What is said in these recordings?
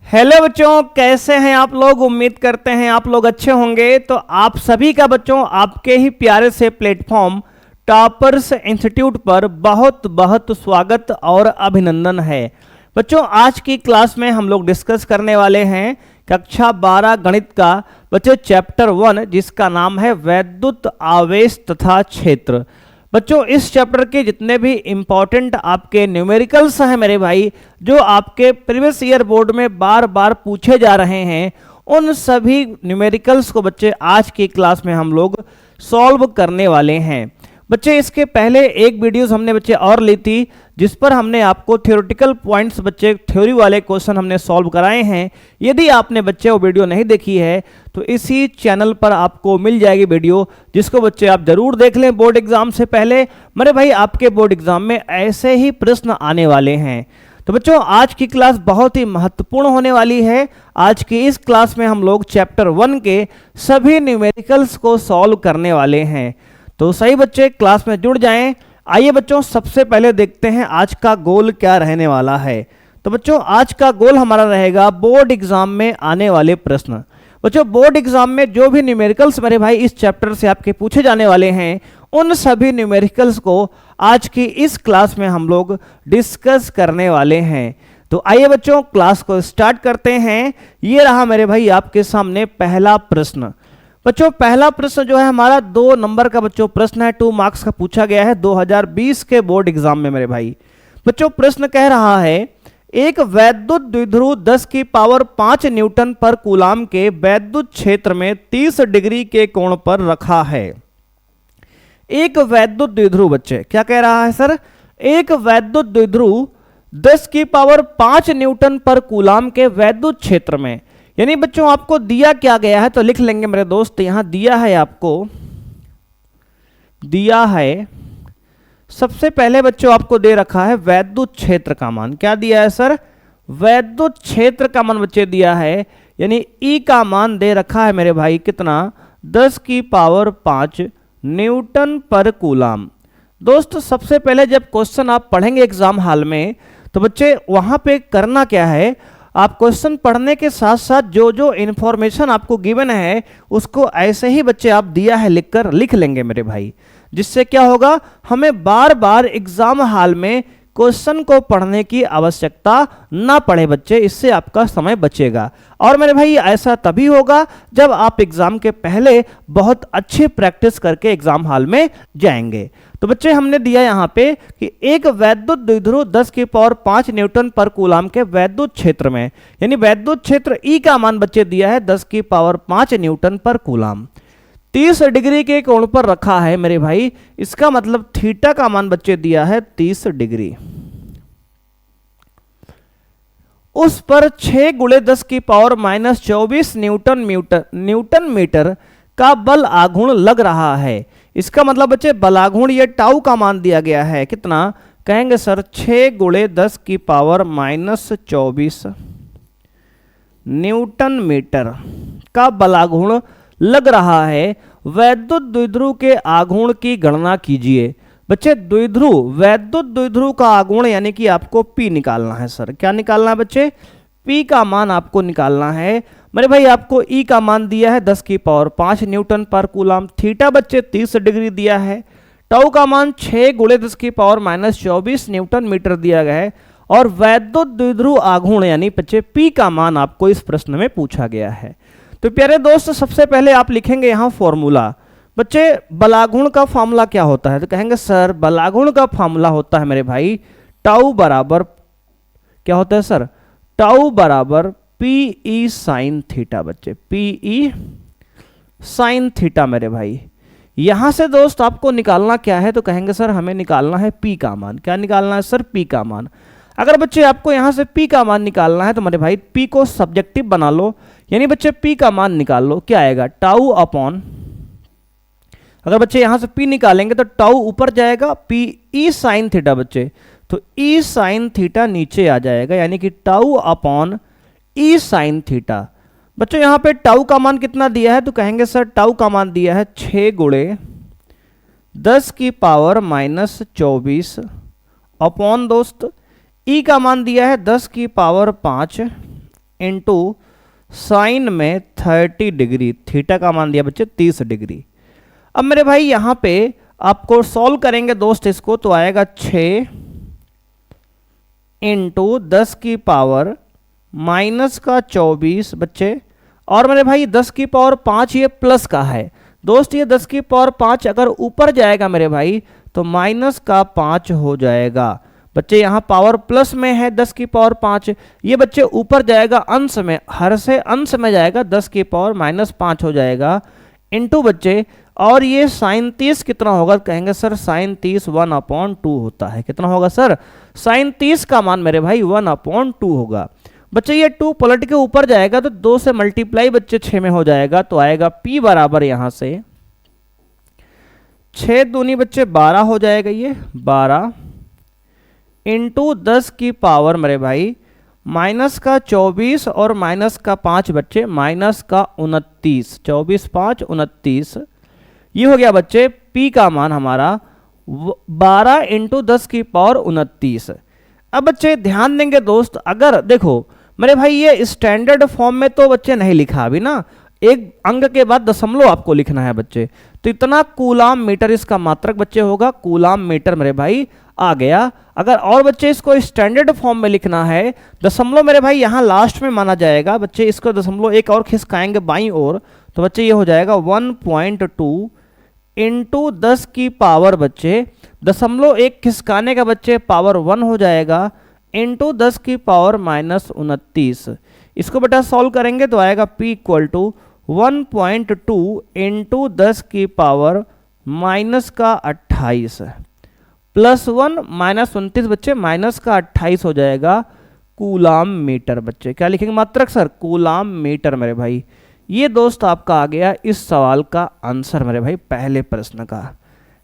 Hello बच्चों, कैसे हैं आप लोग। उम्मीद करते हैं आप लोग अच्छे होंगे। तो आप सभी का बच्चों आपके ही प्यारे से प्लेटफॉर्म टॉपर्स इंस्टीट्यूट पर बहुत बहुत स्वागत और अभिनंदन है। बच्चों आज की क्लास में हम लोग डिस्कस करने वाले हैं कक्षा 12 गणित का बच्चों चैप्टर 1, जिसका नाम है वैद्युत आवेश तथा क्षेत्र। बच्चों इस चैप्टर के जितने भी इंपॉर्टेंट आपके न्यूमेरिकल्स हैं मेरे भाई, जो आपके प्रीवियस ईयर बोर्ड में बार बार पूछे जा रहे हैं, उन सभी न्यूमेरिकल्स को बच्चे आज की क्लास में हम लोग सॉल्व करने वाले हैं। बच्चे इसके पहले एक वीडियोस हमने बच्चे और ली थी, जिस पर हमने आपको थ्योरेटिकल पॉइंट्स बच्चे थ्योरी वाले क्वेश्चन हमने सॉल्व कराए हैं। यदि आपने बच्चे वो वीडियो नहीं देखी है तो इसी चैनल पर आपको मिल जाएगी वीडियो, जिसको बच्चे आप जरूर देख लें बोर्ड एग्जाम से पहले। मेरे भाई आपके बोर्ड एग्जाम में ऐसे ही प्रश्न आने वाले हैं। तो बच्चों आज की क्लास बहुत ही महत्वपूर्ण होने वाली है। आज की इस क्लास में हम लोग चैप्टर 1 के सभी न्यूमेरिकल्स को सॉल्व करने वाले हैं। तो सही बच्चे क्लास में जुड़ जाएं। आइए बच्चों सबसे पहले देखते हैं आज का गोल क्या रहने वाला है। तो बच्चों आज का गोल हमारा रहेगा बोर्ड एग्जाम में आने वाले प्रश्न। बच्चों बोर्ड एग्जाम में जो भी न्यूमेरिकल्स मेरे भाई इस चैप्टर से आपके पूछे जाने वाले हैं, उन सभी न्यूमेरिकल्स को आज की इस क्लास में हम लोग डिस्कस करने वाले हैं। तो आइए बच्चों क्लास को स्टार्ट करते हैं। ये रहा मेरे भाई आपके सामने पहला प्रश्न। बच्चों पहला प्रश्न जो है हमारा 2 नंबर का बच्चों प्रश्न है, 2 मार्क्स का पूछा गया है 2020 के बोर्ड एग्जाम में मेरे भाई। बच्चों प्रश्न कह रहा है एक वैद्युत द्विध्रुव 10 की पावर 5 न्यूटन पर कूलाम के वैद्युत क्षेत्र में 30 डिग्री के कोण पर रखा है। एक वैद्युत द्विध्रुव बच्चे क्या कह रहा है सर, एक वैद्युत द्विध्रुव 10 की पावर 5 न्यूटन पर कूलाम के वैद्युत क्षेत्र में, यानी बच्चों आपको दिया क्या गया है तो लिख लेंगे मेरे दोस्त। यहां दिया है, आपको दिया है सबसे पहले बच्चों आपको दे रखा है वैद्युत क्षेत्र का मान। क्या दिया है सर, वैद्युत क्षेत्र का मान बच्चे दिया है, यानी ई का मान दे रखा है मेरे भाई कितना, 10 की पावर 5 न्यूटन पर कूलाम। दोस्त सबसे पहले जब क्वेश्चन आप पढ़ेंगे एग्जाम हॉल में तो बच्चे वहां पे करना क्या है, आप क्वेश्चन पढ़ने के साथ साथ जो जो इंफॉर्मेशन आपको गिवन है उसको ऐसे ही बच्चे आप दिया है लिखकर लिख लेंगे मेरे भाई। जिससे क्या होगा, हमें बार बार एग्जाम हॉल में क्वेश्चन को पढ़ने की आवश्यकता ना पड़े बच्चे, इससे आपका समय बचेगा। और मेरे भाई ऐसा तभी होगा जब आप एग्जाम के पहले बहुत अच्छी प्रैक्टिस करके एग्जाम हॉल में जाएंगे। तो बच्चे हमने दिया यहाँ पे कि एक वैद्युत द्विध्रुव 10 की पावर 5 न्यूटन पर कूलाम के वैद्युत क्षेत्र में, यानी वैद्युत क्षेत्र ई का मान बच्चे दिया है 10 की पावर 5 न्यूटन पर कूलाम, 30 डिग्री के कोण पर रखा है मेरे भाई। इसका मतलब थीटा का मान बच्चे दिया है 30 डिग्री। उस पर 6 × 10 की पावर -24 न्यूटन मीटर का बल आघूर्ण लग रहा है। इसका मतलब बच्चे बलाघूर्ण ये टाउ का मान दिया गया है कितना, कहेंगे सर 6 × 10 की पावर -24 न्यूटन मीटर का बलाघूर्ण लग रहा है। वैद्युत द्विध्रुव के आघूर्ण की गणना कीजिए। बच्चे द्विध्रुव वैद्युत द्विध्रुव का आघूर्ण यानी कि आपको P निकालना है सर। क्या निकालना है बच्चे, P का मान आपको निकालना है मेरे भाई। आपको E का मान दिया है 10 की पावर 5 न्यूटन पर कूलाम, थीटा बच्चे 30 डिग्री दिया है, टाउ का मान 6 × 10 की पावर -24 न्यूटन मीटर दिया गया है, और वैद्युत द्विध्रुव आघूर्ण यानी बच्चे P का मान आपको इस प्रश्न में पूछा गया है। तो प्यारे दोस्त सबसे पहले आप लिखेंगे यहां फॉर्मूला। बच्चे बलाघूर्ण का फॉर्मूला क्या होता है, तो कहेंगे सर बलाघूर्ण का फॉर्मूला होता है मेरे भाई टाउ बराबर क्या होता है सर, टाउ बराबर PE साइन थीटा। बच्चे PE साइन थीटा मेरे भाई। यहां से दोस्त आपको निकालना क्या है, तो कहेंगे सर हमें निकालना है P का मान। क्या निकालना है सर, P का मान। अगर बच्चे आपको यहां से P का मान निकालना है तो मेरे भाई P को सब्जेक्टिव बना लो, यानी बच्चे P का मान निकाल लो। क्या आएगा, टाउ अपॉन, अगर बच्चे यहां से P निकालेंगे तो टाउ ऊपर जाएगा, PE साइन थीटा बच्चे, तो E साइन थीटा नीचे आ जाएगा, यानी कि tau upon E sine theta. बच्चों यहां पे टाउ का मान कितना दिया है, तो कहेंगे सर टाउ का मान दिया है 6 × 10 की पावर -24 अपॉन दोस्त E का मान दिया है 10 की पावर 5 इंटू साइन में 30 डिग्री, थीटा का मान दिया बच्चे 30 डिग्री। अब मेरे भाई यहाँ पे आपको सॉल्व करेंगे दोस्त इसको, तो आएगा 6 इंटू 10 की पावर माइनस का 24 बच्चे, और मेरे भाई 10 की पावर 5 ये प्लस का है दोस्त, ये 10 की पावर 5 अगर ऊपर जाएगा मेरे भाई तो माइनस का 5 हो जाएगा बच्चे। यहाँ पावर प्लस में है 10 की पावर 5, ये बच्चे ऊपर जाएगा अंश में, हर से अंश में जाएगा, 10 की पावर माइनस 5 हो जाएगा इंटू बच्चे, और ये साइन 30 कितना होगा, कहेंगे सर साइन 30 1/2 होता है। कितना होगा सर, साइन 30 का मान मेरे भाई 1/2 होगा बच्चे। ये 2 पलट के ऊपर जाएगा तो 2 से मल्टीप्लाई बच्चे 6 में हो जाएगा, तो आएगा P बराबर यहां से 6 दूनी बच्चे 12 हो जाएगा, ये 12 इंटू 10 की पावर मेरे भाई माइनस का 24 और माइनस का 5 बच्चे माइनस का 29, 24 5 29, ये हो गया बच्चे P का मान हमारा 12 इंटू 10 की पावर 29। अब बच्चे ध्यान देंगे दोस्त, अगर देखो मेरे भाई ये स्टैंडर्ड फॉर्म में तो बच्चे नहीं लिखा अभी ना, एक अंक के बाद दशमलव आपको लिखना है बच्चे, तो इतना कूलाम मीटर इसका मात्रक बच्चे होगा, कूलाम मीटर मेरे भाई आ गया। अगर और बच्चे इसको स्टैंडर्ड फॉर्म में लिखना है, दशमलव मेरे भाई यहाँ लास्ट में माना जाएगा बच्चे, इसको दशमलव एक और खिसकाएंगे बाईं ओर, तो बच्चे ये हो जाएगा 1.2 इंटू 10 की पावर बच्चे दशमलव एक खिसकाने का बच्चे पावर 1 हो जाएगा इंटू 10 की पावर माइनस 29। इसको बेटा सॉल्व करेंगे तो आएगा P इक्वल टू 1.2 इंटू 10 की पावर माइनस का 28 प्लस 1 माइनस 29 बच्चे माइनस का 28 हो जाएगा कूलाम मीटर बच्चे। क्या लिखेंगे मात्रक सर, कूलाम मीटर मेरे भाई। ये दोस्त आपका आ गया इस सवाल का आंसर मेरे भाई, पहले प्रश्न का।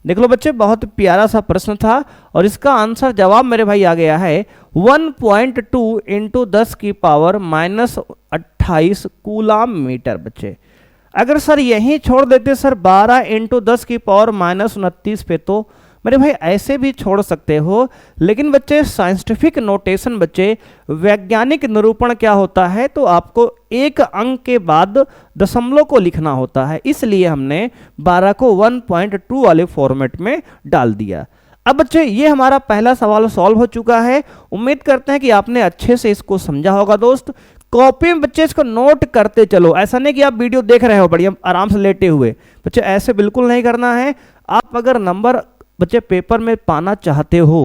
देख लो बच्चे, बहुत प्यारा सा प्रश्न था और इसका आंसर जवाब मेरे भाई आ गया है 1.2 इंटू 10 की पावर माइनस 28 कूलाम मीटर बच्चे। अगर सर यहीं छोड़ देते सर 12 इंटू 10 की पावर माइनस 29 पे, तो मेरे भाई ऐसे भी छोड़ सकते हो, लेकिन बच्चे साइंटिफिक नोटेशन बच्चे, वैज्ञानिक निरूपण क्या होता है, तो आपको एक अंक के बाद दशमलव को लिखना होता है, इसलिए हमने 12 को 1.2 वाले फॉर्मेट में डाल दिया। अब बच्चे ये हमारा पहला सवाल सॉल्व हो चुका है। उम्मीद करते हैं कि आपने अच्छे से इसको समझा होगा दोस्त। कॉपी में बच्चे इसको नोट करते चलो, ऐसा नहीं कि आप वीडियो देख रहे हो बढ़िया आराम से लेटे हुए, बच्चे ऐसे बिल्कुल नहीं करना है। आप अगर नंबर बच्चे पेपर में पाना चाहते हो,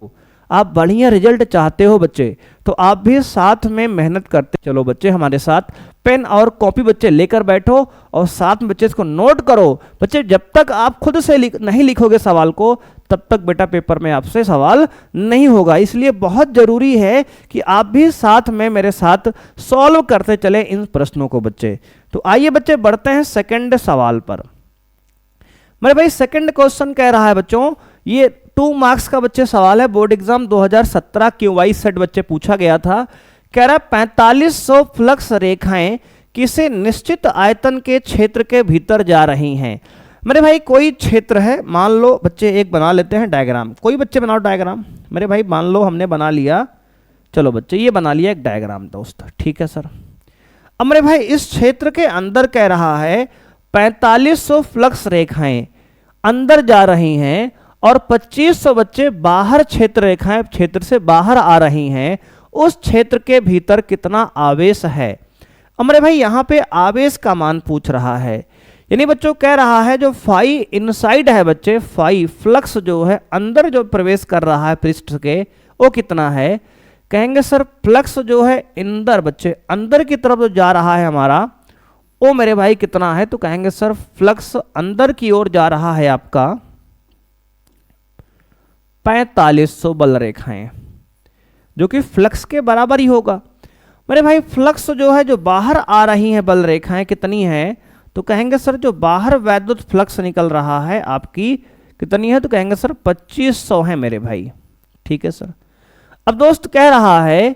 आप बढ़िया रिजल्ट चाहते हो बच्चे, तो आप भी साथ में मेहनत करते चलो बच्चे, हमारे साथ पेन और कॉपी बच्चे लेकर बैठो और साथ में बच्चे इसको नोट करो बच्चे। जब तक आप खुद से नहीं लिखोगे सवाल को, तब तक बेटा पेपर में आपसे सवाल नहीं होगा। इसलिए बहुत जरूरी है कि आप भी साथ में मेरे साथ सॉल्व करते चले इन प्रश्नों को बच्चे। तो आइए बच्चे बढ़ते हैं सेकंड सवाल पर। मेरे भाई सेकंड क्वेश्चन कह रहा है बच्चों, ये 2 मार्क्स का बच्चे सवाल है, बोर्ड एग्जाम 2017 QY सेट बच्चे पूछा गया था। कह रहा है 4500 फ्लक्स रेखाएं किसी निश्चित आयतन के क्षेत्र के भीतर जा रही हैं। मेरे भाई कोई क्षेत्र है, मान लो बच्चे एक बना लेते हैं डायग्राम, कोई बच्चे बनाओ डायग्राम। मेरे भाई मान लो हमने बना लिया, चलो बच्चे ये बना लिया एक डायग्राम दोस्त, ठीक है सर। अब मेरे भाई इस क्षेत्र के अंदर कह रहा है 4500 फ्लक्स रेखाएं अंदर जा रही हैं और 2500 बच्चे बाहर क्षेत्र रेखाएं क्षेत्र से बाहर आ रही हैं। उस क्षेत्र के भीतर कितना आवेश है। अब मेरे भाई यहाँ पे आवेश का मान पूछ रहा है, यानी बच्चों कह रहा है जो फाई इनसाइड है बच्चे, फाई फ्लक्स जो है अंदर जो प्रवेश कर रहा है पृष्ठ के, वो कितना है। कहेंगे सर फ्लक्स जो है अंदर बच्चे, अंदर की तरफ जो जा रहा है हमारा, वो मेरे भाई कितना है। तो कहेंगे सर फ्लक्स अंदर की ओर जा रहा है आपका 4500 बल रेखाएं, जो कि फ्लक्स के बराबर ही होगा। मेरे भाई फ्लक्स जो है जो बाहर आ रही है बल रेखाएं कितनी है, तो कहेंगे सर जो बाहर वैद्युत फ्लक्स निकल रहा है आपकी कितनी है, तो कहेंगे सर 2500 है मेरे भाई, ठीक है सर। अब दोस्त कह रहा है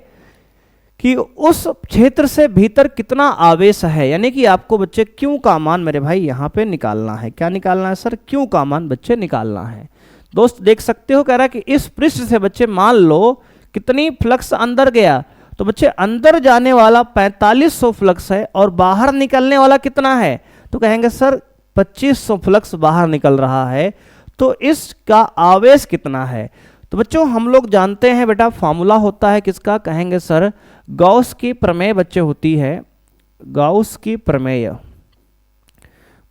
कि उस क्षेत्र से भीतर कितना आवेश है, यानी कि आपको बच्चे क्यू का मान मेरे भाई यहाँ पे निकालना है। क्या निकालना है सर, क्यू का मान बच्चे निकालना है। दोस्त देख सकते हो कह रहा है कि इस पृष्ठ से बच्चे मान लो कितनी फ्लक्स अंदर गया, तो बच्चे अंदर जाने वाला 4500 फ्लक्स है और बाहर निकलने वाला कितना है, तो कहेंगे सर 2500 फ्लक्स बाहर निकल रहा है, तो इसका आवेश कितना है। तो बच्चों हम लोग जानते हैं बेटा फॉर्मूला होता है किसका, कहेंगे सर गॉस की प्रमेय बच्चे होती है, गॉस की प्रमेय।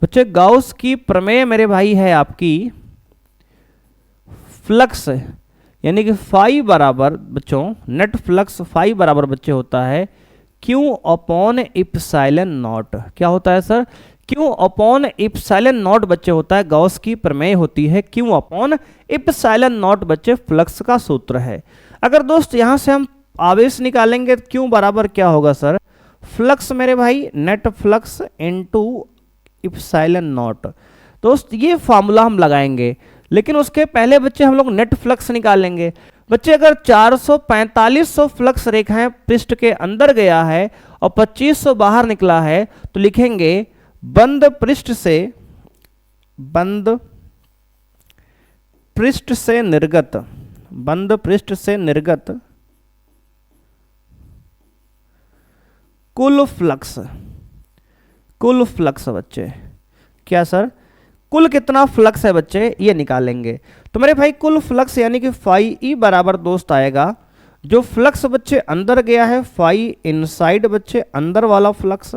बच्चे गॉस की प्रमेय मेरे भाई है आपकी फ्लक्स, यानी कि फाई बराबर बच्चों नेट फ्लक्स फाई बराबर बच्चे होता है क्यू अपॉन इप्सिलॉन नॉट। क्या होता है sir, Q upon epsilon not बच्चे होता है, गॉस की प्रमेय होती है क्यू अपॉन इप्सिलॉन नॉट बच्चे फ्लक्स का सूत्र है। अगर दोस्त यहां से हम आवेश निकालेंगे तो क्यू बराबर क्या होगा सर, फ्लक्स मेरे भाई net flux into epsilon not. दोस्त ये फॉर्मूला हम लगाएंगे, लेकिन उसके पहले बच्चे हम लोग नेट फ्लक्स निकालेंगे। बच्चे अगर 4500 फ्लक्स रेखाएं पृष्ठ के अंदर गया है और 2500 बाहर निकला है, तो लिखेंगे बंद पृष्ठ से निर्गत कुल फ्लक्स बच्चे, क्या सर कुल कितना फ्लक्स है बच्चे ये निकालेंगे। तो मेरे भाई कुल फ्लक्स यानी कि फाई ई बराबर दोस्त आएगा, जो फ्लक्स बच्चे अंदर गया है फाई इनसाइड बच्चे अंदर वाला फ्लक्स,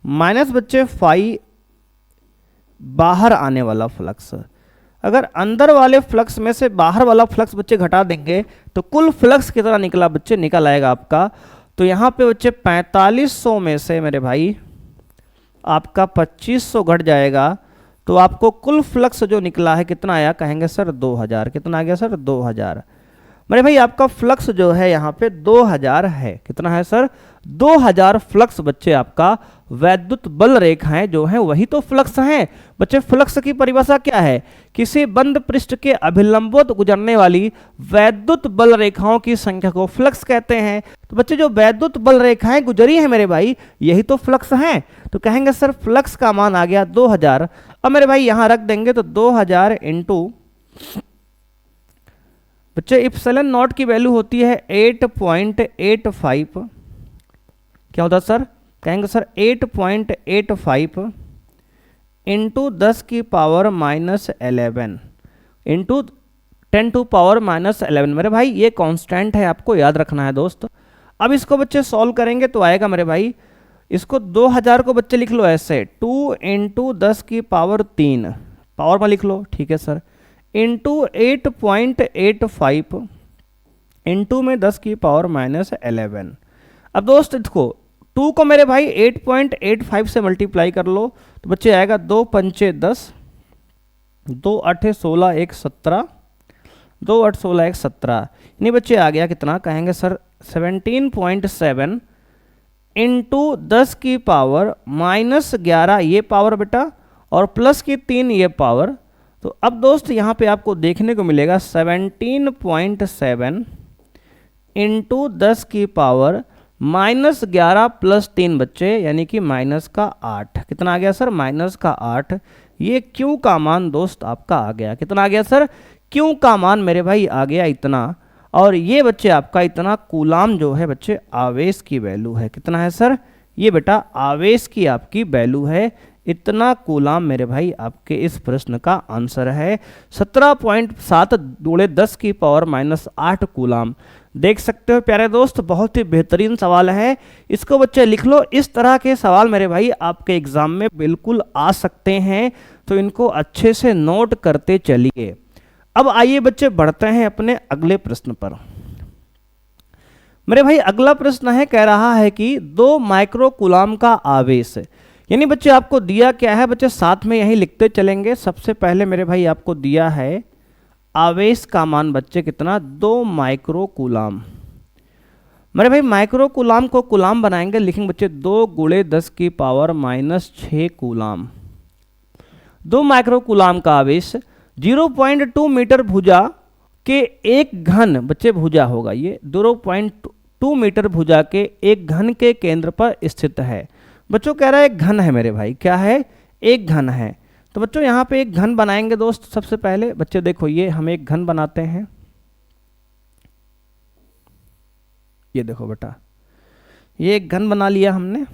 माइनस बच्चे फाई बाहर आने वाला फ्लक्स। अगर अंदर वाले फ्लक्स में से बाहर वाला फ्लक्स बच्चे घटा देंगे तो कुल फ्लक्स कितना निकला बच्चे निकल आएगा आपका। तो यहाँ पे बच्चे 4500 में से मेरे भाई आपका 2500 घट जाएगा, तो आपको कुल फ्लक्स जो निकला है कितना आया, कहेंगे सर 2000। कितना आ गया सर 2000। मेरे भाई आपका फ्लक्स जो है यहाँ पे 2000 है। कितना है सर 2000 फ्लक्स बच्चे आपका वैद्युत बल रेखाएं जो हैं वही तो फ्लक्स हैं। बच्चे फ्लक्स की परिभाषा क्या है, किसी बंद पृष्ठ के अभिलंबवत गुजरने वाली वैद्युत बल रेखाओं की संख्या को फ्लक्स कहते हैं। तो बच्चे जो वैद्युत बल रेखाएं गुजरी हैं मेरे भाई यही तो फ्लक्स हैं। तो कहेंगे सर फ्लक्स का मान आ गया 2000। अब मेरे भाई यहां रख देंगे तो 2000 इंटू बच्चे इप्सिलॉन नॉट की वैल्यू होती है 8.85। क्या होता सर, कहेंगे सर 8.85 इंटू 10 की पावर -11 इंटू 10 टू पावर -11। मेरे भाई ये कांस्टेंट है, आपको याद रखना है दोस्त। अब इसको बच्चे सॉल्व करेंगे तो आएगा मेरे भाई, इसको 2000 को बच्चे लिख लो ऐसे 2 इंटू 10 की पावर 3 पावर में लिख लो, ठीक है सर, इंटू 8.85 इंटू में 10 की पावर -11। अब दोस्त देखो 2 को मेरे भाई 8.85 से मल्टीप्लाई कर लो तो बच्चे आएगा 2 पंचे 10, 2 8 16 1 17, 2 8 16 1 17, यानी बच्चे आ गया कितना, कहेंगे सर 17.7 इंटू 10 की पावर -11 ये पावर बेटा और प्लस की 3 ये पावर। तो अब दोस्त यहाँ पे आपको देखने को मिलेगा 17.7 इंटू 10 की पावर -11 प्लस 3 बच्चे यानी कि -8। कितना आ गया सर -8। ये क्यू का मान दोस्त आपका आ गया, कितना आ गया सर, क्यू का मान मेरे भाई आ गया इतना। और ये बच्चे आपका इतना कूलाम जो है बच्चे आवेश की वैल्यू है। कितना है सर, ये बेटा आवेश की आपकी वैल्यू है, इतना कूलाम मेरे भाई आपके इस प्रश्न का आंसर है। 17.7 × 10 की पावर -8 कूलाम। देख सकते हो प्यारे दोस्त, बहुत ही बेहतरीन सवाल है, इसको बच्चे लिख लो। इस तरह के सवाल मेरे भाई आपके एग्जाम में बिल्कुल आ सकते हैं, तो इनको अच्छे से नोट करते चलिए। अब आइए बच्चे बढ़ते हैं अपने अगले प्रश्न पर। मेरे भाई अगला प्रश्न है, कह रहा है कि 2 माइक्रो कूलाम का आवेश, यानी बच्चे आपको दिया क्या है, बच्चे साथ में यही लिखते चलेंगे। सबसे पहले मेरे भाई आपको दिया है आवेश का मान बच्चे कितना, 2 माइक्रो कूलाम। मेरे भाई माइक्रो कूलाम को कूलाम बनाएंगे, लिखेंगे बच्चे 2 × 10 की पावर -6 कूलाम। 2 माइक्रो कूलाम का आवेश 0.2 मीटर भुजा के एक घन, बच्चे भुजा होगा ये 0.2 मीटर भुजा के एक घन के केंद्र पर स्थित है। बच्चों कह रहा है एक घन है मेरे भाई, क्या है, एक घन है। तो बच्चों यहाँ पे एक घन बनाएंगे दोस्त। सबसे पहले बच्चे देखो ये हम एक घन बनाते हैं, ये देखो बेटा, ये एक घन बना लिया हमने।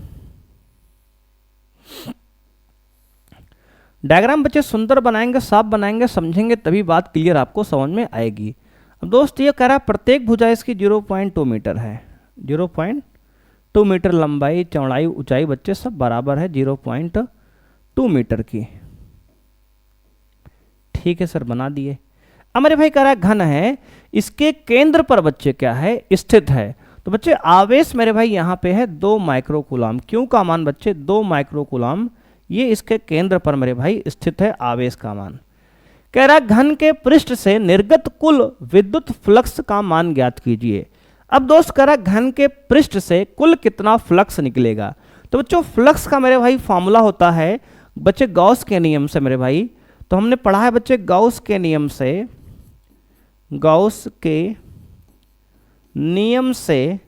डायग्राम बच्चे सुंदर बनाएंगे, साफ बनाएंगे, समझेंगे, तभी बात क्लियर आपको समझ में आएगी। अब दोस्त ये कह रहा है प्रत्येक भुजा इसकी 0.2 मीटर है। 0.2 मीटर लंबाई, चौड़ाई, ऊंचाई बच्चे सब बराबर है 0.2 मीटर की। ठीक है सर, बना दिए। अब मेरे भाई कह रहा है घन है, इसके केंद्र पर बच्चे क्या है, स्थित है। तो बच्चे आवेश मेरे भाई यहाँ पे है 2 माइक्रोकूलम। क्यों का मान बच्चे 2 माइक्रोकूलम, ये इसके केंद्र पर मेरे भाई स्थित है आवेश का मान। कह रहा घन के पृष्ठ से निर्गत कुल विद्युत फ्लक्स का मान ज्ञात कीजिए। अब दोस्त कह रहा घन के पृष्ठ से कुल कितना फ्लक्स निकलेगा। तो बच्चों फ्लक्स का मेरे भाई फॉर्मूला होता है बच्चे गॉस के नियम से मेरे भाई। तो हमने पढ़ा है बच्चे गॉस के नियम से, गॉस के नियम से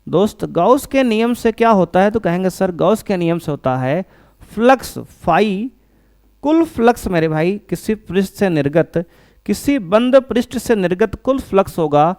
दोस्त, गॉस के नियम से क्या होता है, तो कहेंगे सर गॉस के नियम से होता है फ्लक्स फाई, कुल फ्लक्स मेरे भाई किसी पृष्ठ से निर्गत, किसी बंद पृष्ठ से निर्गत कुल फ्लक्स होगा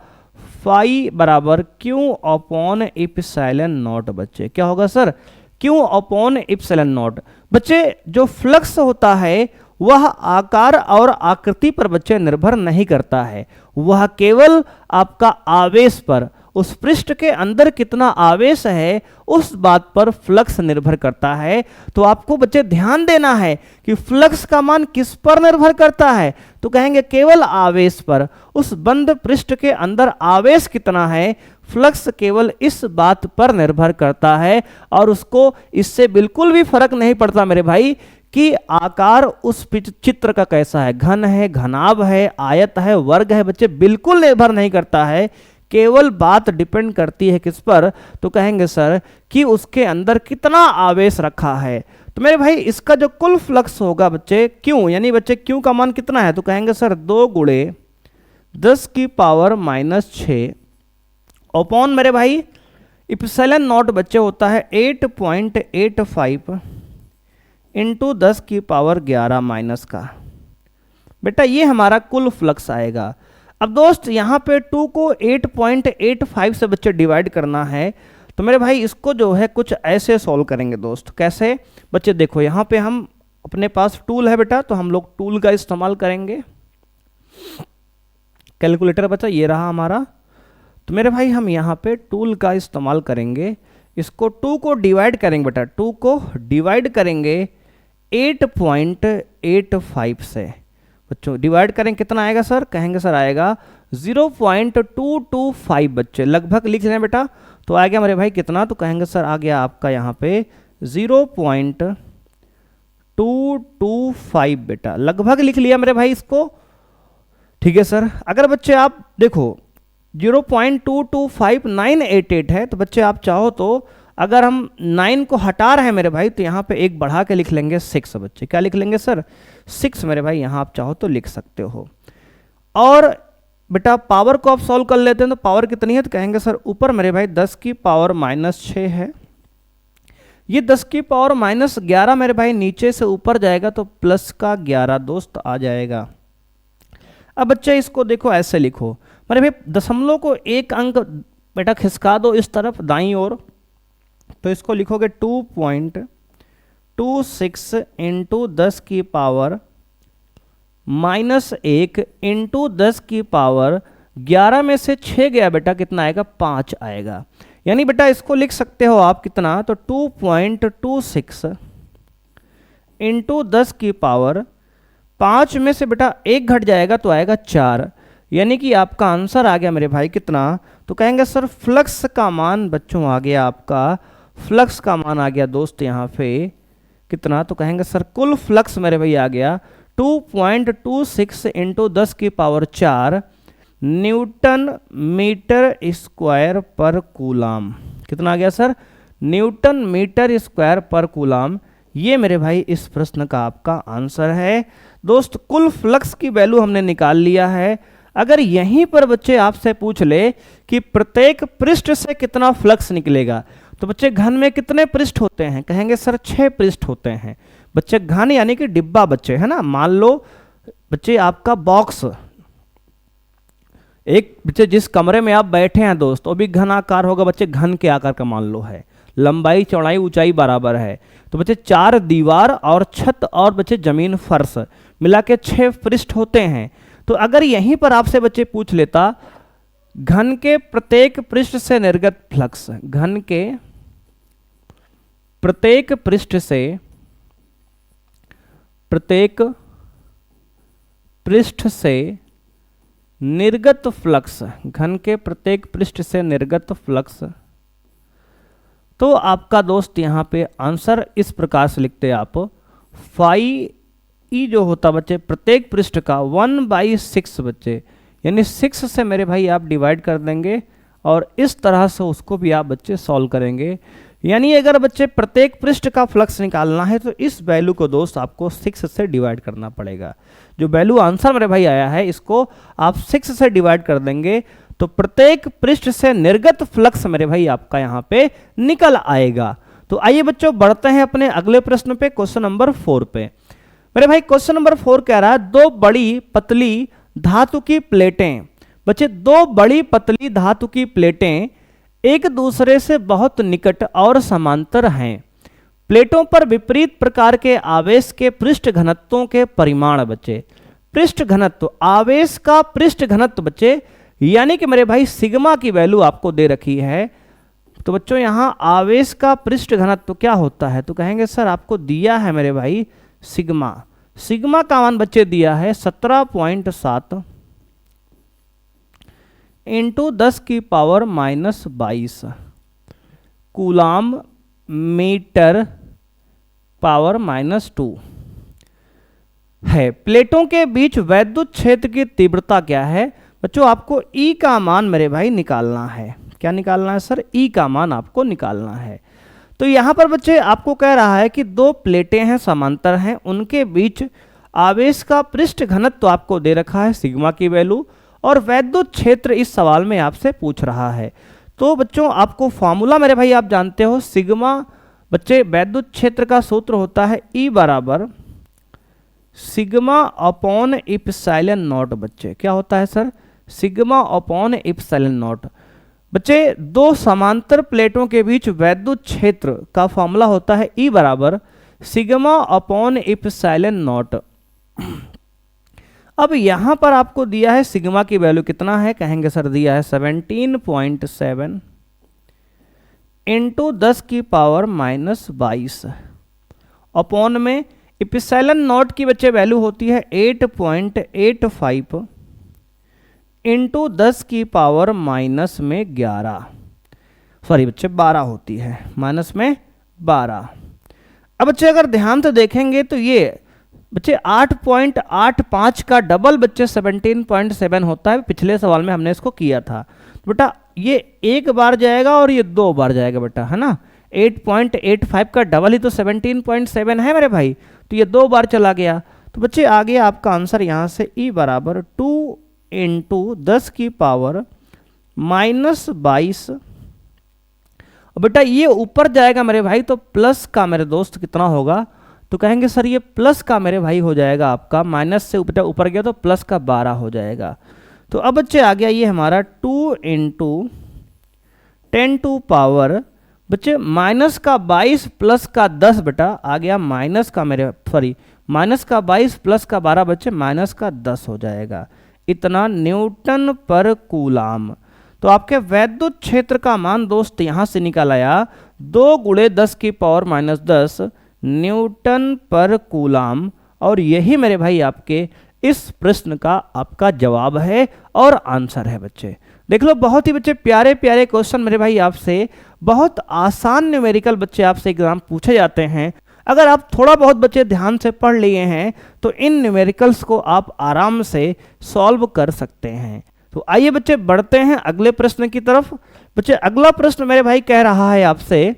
फाई बराबर क्यू अपॉन इप्सिलॉन नॉट। बच्चे क्या होगा sir, Q upon epsilon not. बच्चे जो फ्लक्स होता है वह आकार और आकृति पर बच्चे निर्भर नहीं करता है, वह केवल आपका आवेश पर, उस पृष्ठ के अंदर कितना आवेश है उस बात पर फ्लक्स निर्भर करता है। तो आपको बच्चे ध्यान देना है कि फ्लक्स का मान किस पर निर्भर करता है, तो कहेंगे केवल आवेश पर। उस बंद पृष्ठ के अंदर आवेश कितना है, फ्लक्स केवल इस बात पर निर्भर करता है। और उसको इससे बिल्कुल भी फर्क नहीं पड़ता मेरे भाई कि आकार उस चित्र का कैसा है, घन है, घनाभ है, आयत है, वर्ग है, बच्चे बिल्कुल निर्भर नहीं करता है। केवल बात डिपेंड करती है किस पर, तो कहेंगे सर कि उसके अंदर कितना आवेश रखा है। तो मेरे भाई इसका जो कुल फ्लक्स होगा बच्चे क्यों, यानी बच्चे क्यों का मान कितना है, तो कहेंगे सर 2 गुणे 10 की पावर -6 अपॉन मेरे भाई इप्सिलॉन नॉट बच्चे होता है 8.85 इंटू 10 की पावर 11 माइनस का। बेटा ये हमारा कुल फ्लक्स आएगा। अब दोस्त यहाँ पे 2 को 8.85 से बच्चे डिवाइड करना है। तो मेरे भाई इसको जो है कुछ ऐसे सॉल्व करेंगे दोस्त। कैसे बच्चे, देखो यहाँ पे हम अपने पास टूल है बेटा, तो हम लोग टूल का इस्तेमाल करेंगे। कैलकुलेटर बच्चा ये रहा हमारा। तो मेरे भाई हम यहाँ पे टूल का इस्तेमाल करेंगे। इसको 2 को डिवाइड करेंगे बेटा, 2 को डिवाइड करेंगे 8.85 से। बच्चों डिवाइड करें कितना आएगा सर, कहेंगे सर आएगा 0.225 बच्चे, लगभग लिख लें बेटा। तो आ गया मेरे भाई कितना, तो कहेंगे सर आ गया आपका यहाँ पे 0.225 बेटा, लगभग लिख लिया मेरे भाई इसको। ठीक है सर, अगर बच्चे आप देखो 0.225988 है, तो बच्चे आप चाहो तो अगर हम 9 को हटा रहे हैं मेरे भाई, तो यहाँ पे एक बढ़ा के लिख लेंगे 6 बच्चे। क्या लिख लेंगे सर, 6 मेरे भाई, यहाँ आप चाहो तो लिख सकते हो। और बेटा पावर को आप सॉल्व कर लेते हैं, तो पावर कितनी है, तो कहेंगे सर ऊपर मेरे भाई 10 की पावर -6 है, ये 10 की पावर -11 मेरे भाई नीचे से ऊपर जाएगा तो प्लस का 11 दोस्त आ जाएगा। अब बच्चे इसको देखो ऐसे लिखो मेरे भाई, दशमलव को एक अंक बेटा खिसका दो इस तरफ दाईं ओर, तो इसको लिखोगे 2.26 इंटू 10 की पावर -1 इंटू 10 की पावर 11 में से 6 गया बेटा, कितना आएगा 5 आएगा। यानी बेटा इसको लिख सकते हो आप कितना, तो 2.26 इंटू 10 की पावर 5 में से बेटा 1 घट जाएगा तो आएगा 4, यानी कि आपका आंसर आ गया मेरे भाई कितना, तो कहेंगे सर फ्लक्स का मान बच्चों आ गया आपका, फ्लक्स का मान आ गया दोस्त यहाँ पे कितना, तो कहेंगे सर कुल फ्लक्स मेरे भाई आ गया 2.26 इंटू 10 की पावर 4 न्यूटन मीटर स्क्वायर पर कूलाम। कितना आ गया सर, न्यूटन मीटर स्क्वायर पर कूलाम। ये मेरे भाई इस प्रश्न का आपका आंसर है दोस्त। कुल फ्लक्स की वैल्यू हमने निकाल लिया है। अगर यहीं पर बच्चे आपसे पूछ ले कि प्रत्येक पृष्ठ से कितना फ्लक्स निकलेगा, तो बच्चे घन में कितने पृष्ठ होते हैं, कहेंगे सर 6 पृष्ठ होते हैं। बच्चे घन यानी कि डिब्बा बच्चे है ना, मान लो बच्चे आपका बॉक्स, एक बच्चे जिस कमरे में आप बैठे हैं दोस्त वो भी घन आकार होगा बच्चे, घन के आकार का मान लो है, लंबाई चौड़ाई ऊंचाई बराबर है, तो बच्चे 4 दीवार और छत और बच्चे जमीन फर्श मिला के 6 पृष्ठ होते हैं। तो अगर यहीं पर आपसे बच्चे पूछ लेता घन के प्रत्येक पृष्ठ से निर्गत फ्लक्स, घन के प्रत्येक पृष्ठ से, प्रत्येक पृष्ठ से निर्गत फ्लक्स, घन के प्रत्येक पृष्ठ से निर्गत फ्लक्स, तो आपका दोस्त यहां पे आंसर इस प्रकार से लिखते आप, फाई ई जो होता बच्चे प्रत्येक पृष्ठ का 1/6 बच्चे, यानी 6 से मेरे भाई आप डिवाइड कर देंगे और इस तरह से उसको भी आप बच्चे सॉल्व करेंगे। यानी अगर बच्चे प्रत्येक पृष्ठ का फ्लक्स निकालना है तो इस वैल्यू को दोस्त आपको 6 से डिवाइड करना पड़ेगा। जो वैल्यू आंसर मेरे भाई आया है इसको आप 6 से डिवाइड कर देंगे तो प्रत्येक पृष्ठ से निर्गत फ्लक्स मेरे भाई आपका यहाँ पे निकल आएगा। तो आइए बच्चों बढ़ते हैं अपने अगले प्रश्न पे, क्वेश्चन नंबर 4 पे। मेरे भाई क्वेश्चन नंबर 4 कह रहा है 2 बड़ी पतली धातु की प्लेटें, बच्चे 2 बड़ी पतली धातु की प्लेटें एक दूसरे से बहुत निकट और समांतर हैं। प्लेटों पर विपरीत प्रकार के आवेश के पृष्ठ घनत्वों के परिमाण बच्चे, पृष्ठ घनत्व, आवेश का पृष्ठ घनत्व बच्चे, यानी कि मेरे भाई सिग्मा की वैल्यू आपको दे रखी है। तो बच्चों यहां आवेश का पृष्ठ घनत्व क्या होता है, तो कहेंगे सर आपको दिया है मेरे भाई सिग्मा, सिग्मा का मान बच्चे दिया है 17.7 इंटू 10⁻⁻22 कूलाम मीटर पावर -2 है। प्लेटों के बीच वैद्युत क्षेत्र की तीव्रता क्या है बच्चों, आपको ई का मान मेरे भाई निकालना है। क्या निकालना है सर, ई का मान आपको निकालना है। तो यहां पर बच्चे आपको कह रहा है कि 2 प्लेटें हैं समांतर हैं, उनके बीच आवेश का पृष्ठ घनत्व आपको दे रखा है सिग्मा की वैल्यू, और वैद्युत क्षेत्र इस सवाल में आपसे पूछ रहा है। तो बच्चों आपको फॉर्मूला मेरे भाई आप जानते हो, सिग्मा बच्चे वैद्युत क्षेत्र का सूत्र होता है ई बराबर सिग्मा अपॉन इप्सिलॉन नॉट। बच्चे क्या होता है sir, sigma upon epsilon not. बच्चे 2 समांतर प्लेटों के बीच वैद्युत क्षेत्र का फॉर्मूला होता है ई बराबर सिग्मा अपॉन इप्सिलॉन नॉट। अब यहां पर आपको दिया है सिग्मा की वैल्यू कितना है, कहेंगे सर दिया है 17.7 इंटू 10⁻⁻22 अपॉन में इप्सिलॉन नॉट की बच्चे वैल्यू होती है 8.85 इंटू 10⁻⁻11 सॉरी बच्चे 12 होती है, -12। अब बच्चे अगर ध्यान से देखेंगे तो ये बच्चे 8.85 का डबल बच्चे 17.7 होता है। पिछले सवाल में हमने इसको किया था। तो बेटा ये 1 बार जाएगा और ये 2 बार जाएगा बेटा, है ना। 8.85 का डबल ही तो 17.7 है मेरे भाई, तो ये 2 बार चला गया। तो बच्चे आ गया आपका आंसर यहाँ से ई बराबर 2 इंटू 10⁻⁻22। बेटा ये ऊपर जाएगा मेरे भाई तो प्लस का मेरे दोस्त कितना होगा, तो कहेंगे सर ये प्लस का मेरे भाई हो जाएगा आपका, माइनस से बेटा ऊपर गया तो प्लस का 12 हो जाएगा। तो अब बच्चे आ गया ये हमारा 2 इंटू 10⁻, बच्चे माइनस का 22 प्लस का 10 बेटा आ गया माइनस का मेरे सॉरी माइनस का 22 प्लस का 12 बच्चे माइनस का 10 हो जाएगा। इतना न्यूटन पर कूलाम। तो आपके वैद्युत क्षेत्र का मान दोस्त यहां से निकल आया 2 × 10⁻⁻10 न्यूटन पर कूलाम, और यही मेरे भाई आपके इस प्रश्न का आपका जवाब है और आंसर है। बच्चे देख लो, बहुत ही बच्चे प्यारे प्यारे क्वेश्चन मेरे भाई आपसे, बहुत आसान न्यूमेरिकल बच्चे आपसे एग्जाम पूछे जाते हैं। अगर आप थोड़ा बहुत बच्चे ध्यान से पढ़ लिए हैं तो इन न्यूमेरिकल्स को आप आराम से सॉल्व कर सकते हैं। तो आइए बच्चे बढ़ते हैं अगले प्रश्न की तरफ। बच्चे अगला प्रश्न मेरे भाई कह रहा है आपसे,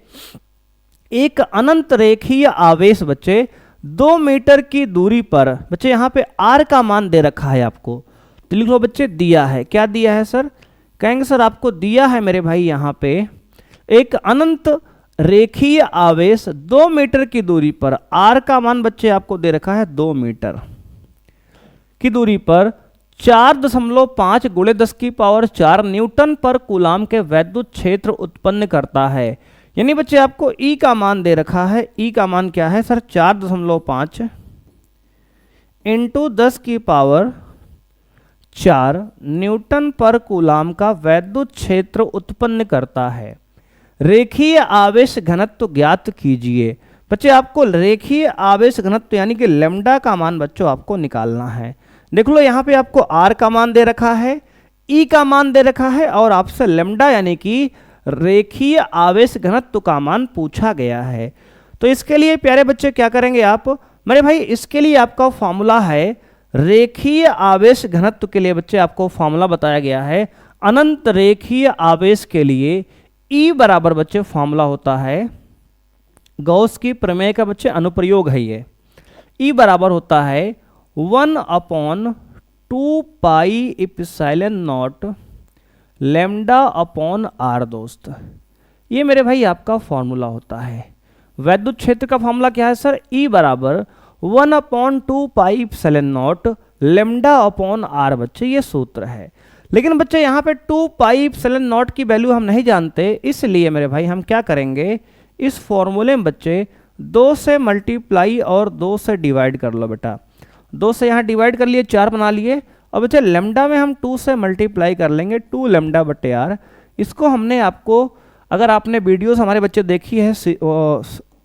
एक अनंत रेखीय आवेश बच्चे 2 मीटर की दूरी पर, बच्चे यहाँ पे r का मान दे रखा है आपको, तो लिख लो बच्चे दिया है। क्या दिया है सर, कहेंगे सर आपको दिया है मेरे भाई यहाँ पे एक अनंत रेखीय आवेश 2 मीटर की दूरी पर, r का मान बच्चे आपको दे रखा है 2 मीटर की दूरी पर 4.5 गुणे 10 की पावर 4 न्यूटन पर कूलाम के वैद्युत क्षेत्र उत्पन्न करता है। यानी बच्चे आपको ई का मान दे रखा है। ई का मान क्या है सर? 4.5 इंटू 10 की पावर 4 न्यूटन पर कूलाम का वैद्युत क्षेत्र उत्पन्न करता है। रेखीय आवेश घनत्व ज्ञात कीजिए। बच्चे आपको रेखीय आवेश घनत्व यानी कि लैम्डा का मान बच्चों आपको निकालना है। देख लो यहाँ पे आपको आर का मान दे रखा है, ई का मान दे रखा है और आपसे लैम्डा यानी कि रेखीय आवेश घनत्व का मान पूछा गया है। तो इसके लिए प्यारे बच्चे क्या करेंगे आप मेरे भाई? इसके लिए आपका फॉर्मूला है रेखीय आवेश घनत्व के लिए बच्चे आपको फॉर्मूला बताया गया है। अनंत रेखीय आवेश के लिए ई बराबर बच्चे फॉर्मूला होता है, गॉस की प्रमेय का बच्चे अनुप्रयोग है ये। ई बराबर होता है 1/2 pi epsilon naught lambda upon r दोस्त। ये मेरे भाई आपका फॉर्मूला होता है। वैद्युत क्षेत्र का फॉर्मूला क्या है सर? ई बराबर 1/2 pi epsilon naught lambda upon r बच्चे ये सूत्र है। लेकिन बच्चे यहाँ पे 2 पाई इप्सिलॉन नॉट की वैल्यू हम नहीं जानते, इसलिए मेरे भाई हम क्या करेंगे? इस फॉर्मूले में बच्चे 2 से मल्टीप्लाई और 2 से डिवाइड कर लो बेटा। 2 से यहाँ डिवाइड कर लिए, 4 बना लिए। और बच्चे लैम्डा में हम 2 से मल्टीप्लाई कर लेंगे, 2 लैम्डा बटे आर। इसको हमने आपको, अगर आपने वीडियोस हमारे बच्चे देखी है,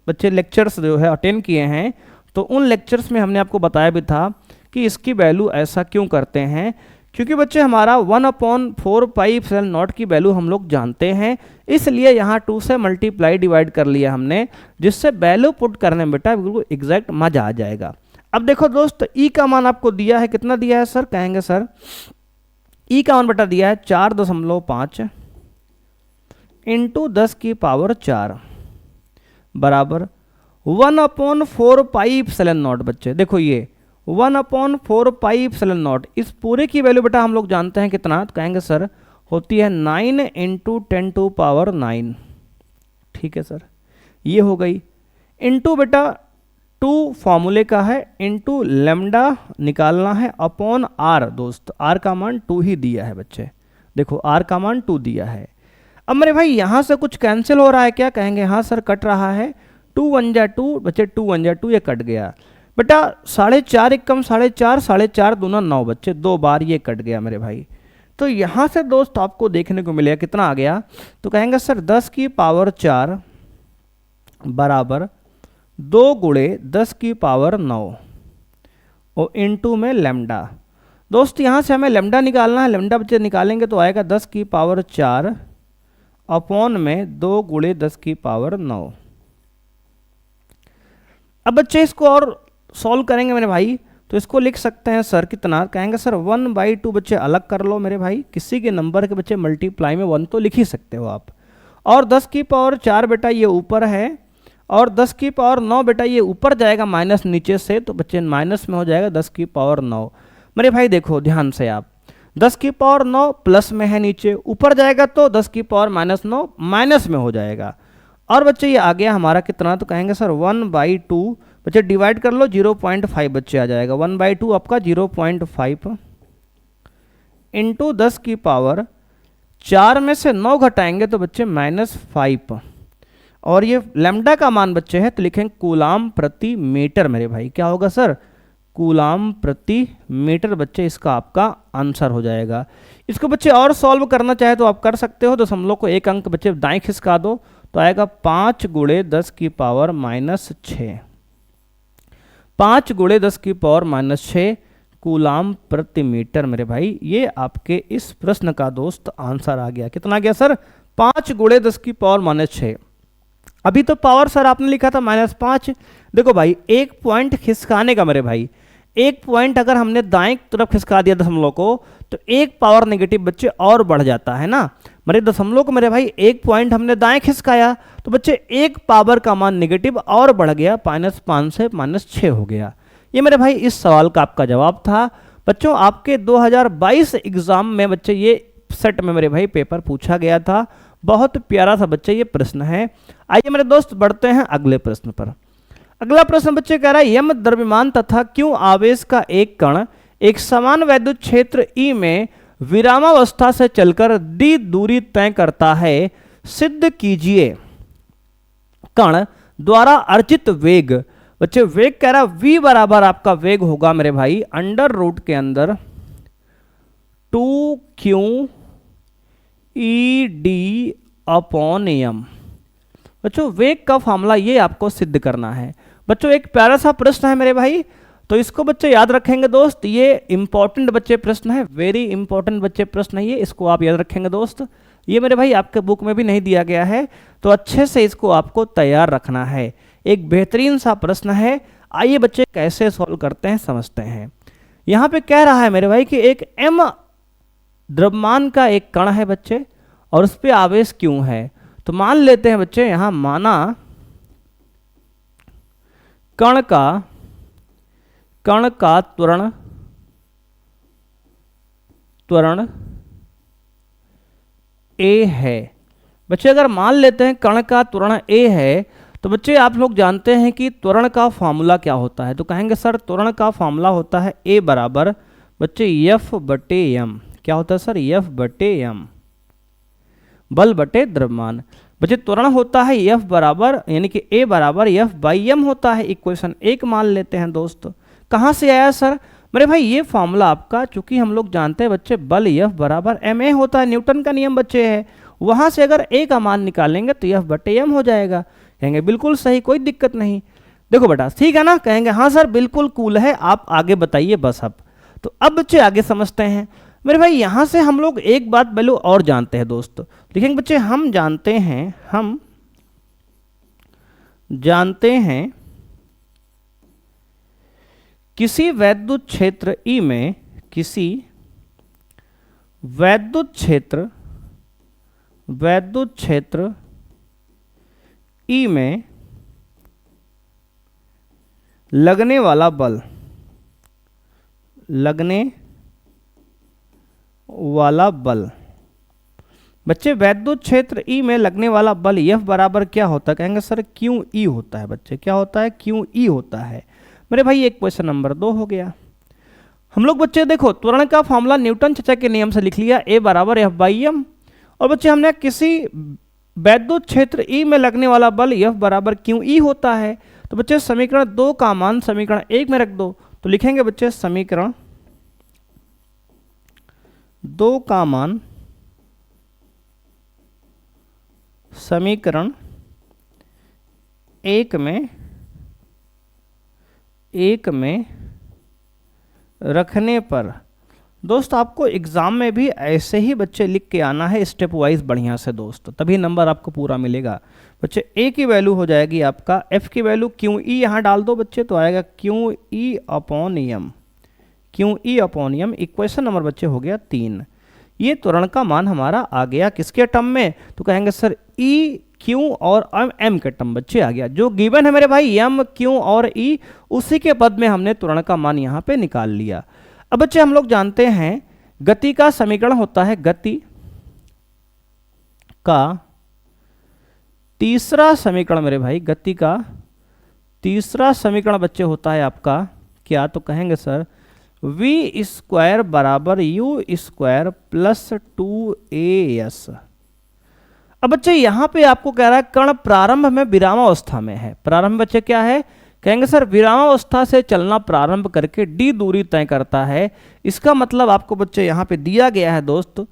बच्चे लेक्चर्स जो है अटेंड किए हैं, तो उन लेक्चर्स में हमने आपको बताया भी था कि इसकी वैल्यू ऐसा क्यों करते हैं। क्योंकि बच्चे हमारा 1/4 पाई इप्सिलॉन नॉट की वैल्यू हम लोग जानते हैं, इसलिए यहाँ 2 से मल्टीप्लाई डिवाइड कर लिया हमने, जिससे वैल्यू पुट करने में बेटा बिल्कुल एग्जैक्ट मजा आ जाएगा। अब देखो दोस्त, ई का मान आपको दिया है, कितना दिया है सर? कहेंगे सर ई का मान बेटा दिया है 4.5 इंटू 10 की पावर 4 बराबर 1/4 पाई इप्सिलॉन नॉट। बच्चे देखो ये 1/4 पाई इप्सिलॉन नॉट, इस पूरे की वैल्यू बेटा हम लोग जानते हैं कितना? तो कहेंगे सर होती है 9 इंटू 10⁻⁹। ठीक है सर, ये हो गई। इंटू बेटा 2 फॉर्मूले का है, इंटू लैम्डा निकालना है अपॉन आर दोस्त। आर का मान 2 ही दिया है बच्चे, देखो आर का मान 2 दिया है। अब मेरे भाई यहाँ से कुछ कैंसिल हो रहा है क्या? कहेंगे हाँ सर कट रहा है। 2 1 जा 2 बच्चे, 2 1 जा 2, ये कट गया बेटा। 4.5 एक कम 4.5, 4.5 दूना 9 बच्चे, 2 बार ये कट गया मेरे भाई। तो यहाँ से दोस्त आपको देखने को मिलेगा कितना आ गया? तो कहेंगे सर 10 की पावर 4 बराबर 2 गुणे 10 की पावर 9 और इंटू में लैम्डा। दोस्त यहाँ से हमें लैम्डा निकालना है, लैम्डा बच्चे निकालेंगे तो आएगा 10 की पावर 4 अपॉन में 2 गुणे 10 की पावर 9। अब बच्चे इसको और सॉल्व करेंगे मेरे भाई, तो इसको लिख सकते हैं सर कितना? कहेंगे सर 1/2 बच्चे अलग कर लो मेरे भाई, किसी के नंबर के बच्चे मल्टीप्लाई में 1 तो लिख ही सकते हो आप। और 10 की पावर 4 बेटा ये ऊपर है, और 10 की पावर 9 बेटा ये ऊपर जाएगा माइनस नीचे से, तो बच्चे माइनस में हो जाएगा 10 की पावर 9। मेरे भाई देखो ध्यान से आप, 10 की पावर 9 प्लस में है नीचे, ऊपर जाएगा तो 10 की पावर -9 माइनस में हो जाएगा। और बच्चे ये आ गया हमारा कितना? तो कहेंगे सर 1/2 बच्चे डिवाइड कर लो, 0.5 बच्चे आ जाएगा। 1/2 आपका 0.5 इंटू 10 की पावर 4 में से 9 घटाएंगे तो बच्चे -5। और ये लैम्डा का मान बच्चे है तो लिखेंगे कूलाम प्रति मीटर। मेरे भाई क्या होगा सर? कूलाम प्रति मीटर बच्चे, इसका आपका आंसर हो जाएगा। इसको बच्चे और सॉल्व करना चाहे तो आप कर सकते हो। दशमलव को एक अंक बच्चे दाएं खिसका दो तो आएगा 5 गुणे 10 की पावर -6। 5 गुणे 10 की पावर -6 कूलाम प्रति मीटर। मेरे भाई ये आपके इस प्रश्न का दोस्त आंसर आ गया। कितना गया सर? 5 गुणे 10 की पावर -6। अभी तो पावर सर आपने लिखा था -5। देखो भाई एक पॉइंट खिसकाने का मेरे भाई, एक पॉइंट अगर हमने दाएं तरफ खिसका दिया दशमलव को तो एक पावर नेगेटिव बच्चे और बढ़ जाता है ना। मेरे दशमलव को मेरे भाई एक पॉइंट हमने दाएं खिसकाया तो बच्चे एक पावर का मान नेगेटिव और बढ़ गया, -5 से -6 हो गया। ये मेरे भाई इस सवाल का आपका जवाब था। बच्चों आपके 2022 एग्जाम में बच्चे ये सेट में मेरे भाई पेपर पूछा गया था। बहुत प्यारा सा बच्चे ये प्रश्न है। आइए मेरे दोस्त बढ़ते हैं अगले प्रश्न पर। अगला प्रश्न बच्चे कह रहा है यम द्रव्यमान तथा क्यों आवेश का एक कण एक समान वैद्युत क्षेत्र ई में विरामावस्था से चलकर डी दूरी तय करता है, सिद्ध कीजिए कण द्वारा अर्जित वेग। बच्चे वेग कह रहा v बराबर आपका वेग होगा मेरे भाई अंडर रूट के अंदर 2q ई डी अपॉन एम। बच्चों वेग का फॉर्मूला ये आपको सिद्ध करना है। बच्चों एक प्यारा सा प्रश्न है मेरे भाई, तो इसको बच्चे याद रखेंगे दोस्त। ये इंपॉर्टेंट बच्चे प्रश्न है, वेरी इंपॉर्टेंट बच्चे प्रश्न है ये, इसको आप याद रखेंगे दोस्त। ये मेरे भाई आपके बुक में भी नहीं दिया गया है, तो अच्छे से इसको आपको तैयार रखना है। एक बेहतरीन सा प्रश्न है, आइए बच्चे कैसे सॉल्व करते हैं समझते हैं। यहाँ पे कह रहा है मेरे भाई कि एक m द्रव्यमान का एक कण है बच्चे, और उस पर आवेश क्यों है। तो मान लेते हैं बच्चे यहाँ माना कण का त्वरण a है। बच्चे अगर मान लेते हैं कण का त्वरण a है, तो बच्चे आप लोग जानते हैं कि त्वरण का फॉर्मूला क्या होता है। तो कहेंगे सर त्वरण का फॉर्मूला होता है a बराबर बच्चे f बटे m। क्या होता है सर f बटे m, बल बटे द्रव्यमान। बच्चे त्वरण होता है f बराबर यानी कि a बराबर f बाई m होता है। इक्वेशन 1 मान लेते हैं दोस्त। कहाँ से आया सर मेरे भाई ये फॉर्मूला आपका, चूंकि हम लोग जानते हैं बच्चे बल F बराबर ma होता है, न्यूटन का नियम बच्चे है। वहां से अगर a का मान निकालेंगे तो F बटे m हो जाएगा। कहेंगे बिल्कुल सही, कोई दिक्कत नहीं। देखो बेटा ठीक है ना, कहेंगे हाँ सर बिल्कुल कूल है, आप आगे बताइए बस। अब तो अब बच्चे आगे समझते हैं मेरे भाई। यहां से हम लोग एक बात वैल्यू और जानते हैं दोस्त। देखेंगे बच्चे हम जानते हैं किसी वैद्युत क्षेत्र ई में, किसी वैद्युत क्षेत्र ई में लगने वाला बल बच्चे वैद्युत क्षेत्र ई में लगने वाला बल F बराबर क्या होता है। कहेंगे सर क्यू ई होता है। बच्चे क्या होता है, क्यू ई होता है मेरे भाई। एक क्वेश्चन नंबर 2 हो गया। हम लोग बच्चे देखो त्वरण का फॉर्मूला न्यूटन चचा के नियम से लिख लिया, a बराबर F बाई m। और बच्चे हमने किसी वैद्युत क्षेत्र ई में लगने वाला बल F बराबर क्यू ई होता है। तो बच्चे समीकरण 2 का मान समीकरण 1 में रख दो। तो लिखेंगे बच्चे समीकरण 2 का मान समीकरण 1 में रखने पर दोस्त आपको एग्जाम में भी ऐसे ही बच्चे लिख के आना है स्टेप वाइज बढ़िया से दोस्त, तभी नंबर आपको पूरा मिलेगा। बच्चे a की वैल्यू हो जाएगी आपका, f की वैल्यू क्यू ई यहाँ डाल दो बच्चे, तो आएगा q e upon m. Equation number बच्चे हो गया 3। ये त्वरण का मान हमारा आ गया किसके टर्म में, तो कहेंगे सर ई क्यू और एम के टर्म बच्चे आ गया। जो गिवन है मेरे भाई एम क्यू और ई, उसी के पद में हमने त्वरण का मान यहाँ पे निकाल लिया। अब बच्चे हम लोग जानते हैं गति का समीकरण होता है, गति का तीसरा समीकरण मेरे भाई, गति का तीसरा समीकरण बच्चे होता है आपका क्या, तो कहेंगे सर v स्क्वायर बराबर u स्क्वायर प्लस 2as। अब बच्चे यहां पे आपको कह रहा है कण प्रारंभ में विरामावस्था में है। प्रारंभ बच्चे क्या है, कहेंगे सर विरामावस्था से चलना प्रारंभ करके d दूरी तय करता है। इसका मतलब आपको बच्चे यहाँ पे दिया गया है दोस्त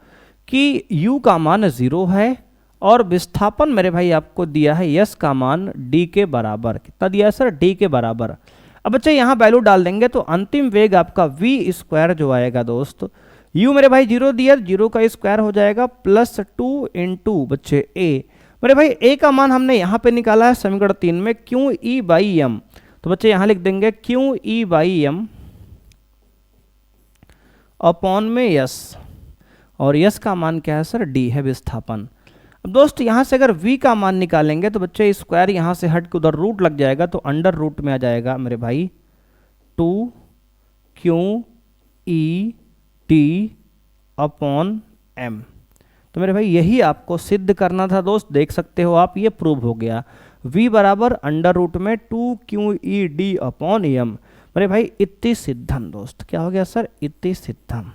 कि u का मान 0 है और विस्थापन मेरे भाई आपको दिया है s का मान d के बराबर। कितना दिया है सर, d के बराबर। अब बच्चे यहाँ वैल्यू डाल देंगे तो अंतिम वेग आपका v स्क्वायर जो आएगा दोस्त, u मेरे भाई 0 दिया, 0 का स्क्वायर हो जाएगा प्लस 2 इंटू बच्चे a। मेरे भाई a का मान हमने यहाँ पे निकाला है समीकरण 3 में क्यू ई बाई एम। तो बच्चे यहाँ लिख देंगे q e by m upon में यस, और यस का मान क्या है सर, डी है विस्थापन। अब दोस्त यहाँ से अगर v का मान निकालेंगे तो बच्चे स्क्वायर यहाँ से हट के उधर रूट लग जाएगा, तो अंडर रूट में आ जाएगा मेरे भाई 2 q e t upon m. तो मेरे भाई यही आपको सिद्ध करना था दोस्त, देख सकते हो आप ये प्रूव हो गया। v बराबर अंडर रूट में 2 q e d upon m. मेरे भाई इति सिद्धम दोस्त, क्या हो गया सर, इति सिद्धम।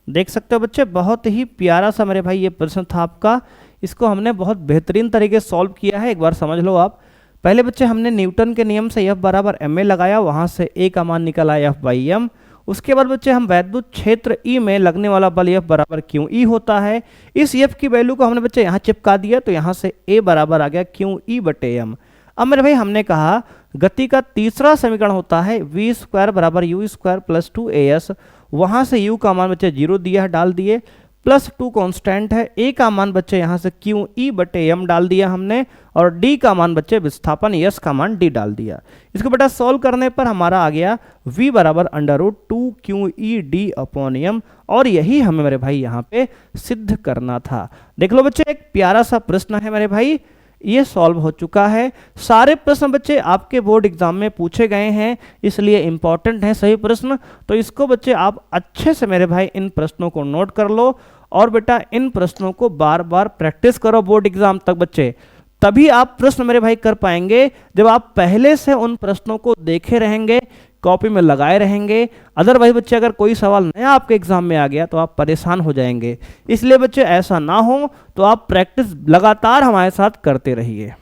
देख सकते हो बच्चे, बहुत ही प्यारा सा मेरे भाई ये प्रश्न था आपका। इसको हमने बहुत बेहतरीन तरीके से सॉल्व किया है, एक बार समझ लो आप। पहले बच्चे हमने न्यूटन के नियम से F बराबर ma लगाया, वहां से A का मान निकला F बाई एम। उसके बाद बच्चे हम वैद्युत क्षेत्र E में लगने वाला बल F बराबर क्यू ई होता है। इस F की वैल्यू को हमने बच्चे यहाँ चिपका दिया, तो यहाँ से A बराबर आ गया क्यू ई बटे एम। अब मेरे भाई हमने कहा गति का तीसरा समीकरण होता है v स्क्वायर बराबर यू स्क्वायर प्लस 2as। वहां से u का मान बच्चे 0 दिया है, डाल दिए, प्लस 2 कांस्टेंट है, a का मान बच्चे यहाँ से क्यू ई बटे एम डाल दिया हमने, और d का मान बच्चे विस्थापन s का मान d डाल दिया। इसको बेटा सॉल्व करने पर हमारा आ गया v बराबर under root 2 q e d upon m, और यही हमें मेरे भाई यहाँ पे सिद्ध करना था। देख लो बच्चे, एक प्यारा सा प्रश्न है मेरे भाई, ये सॉल्व हो चुका है। सारे प्रश्न बच्चे आपके बोर्ड एग्जाम में पूछे गए हैं, इसलिए इंपॉर्टेंट हैं सही प्रश्न। तो इसको बच्चे आप अच्छे से मेरे भाई इन प्रश्नों को नोट कर लो, और बेटा इन प्रश्नों को बार बार प्रैक्टिस करो बोर्ड एग्जाम तक बच्चे। तभी आप प्रश्न मेरे भाई कर पाएंगे जब आप पहले से उन प्रश्नों को देखे रहेंगे, कॉपी में लगाए रहेंगे। अदरवाइज बच्चे अगर कोई सवाल नया आपके एग्जाम में आ गया तो आप परेशान हो जाएंगे। इसलिए बच्चे ऐसा ना हो तो आप प्रैक्टिस लगातार हमारे साथ करते रहिए।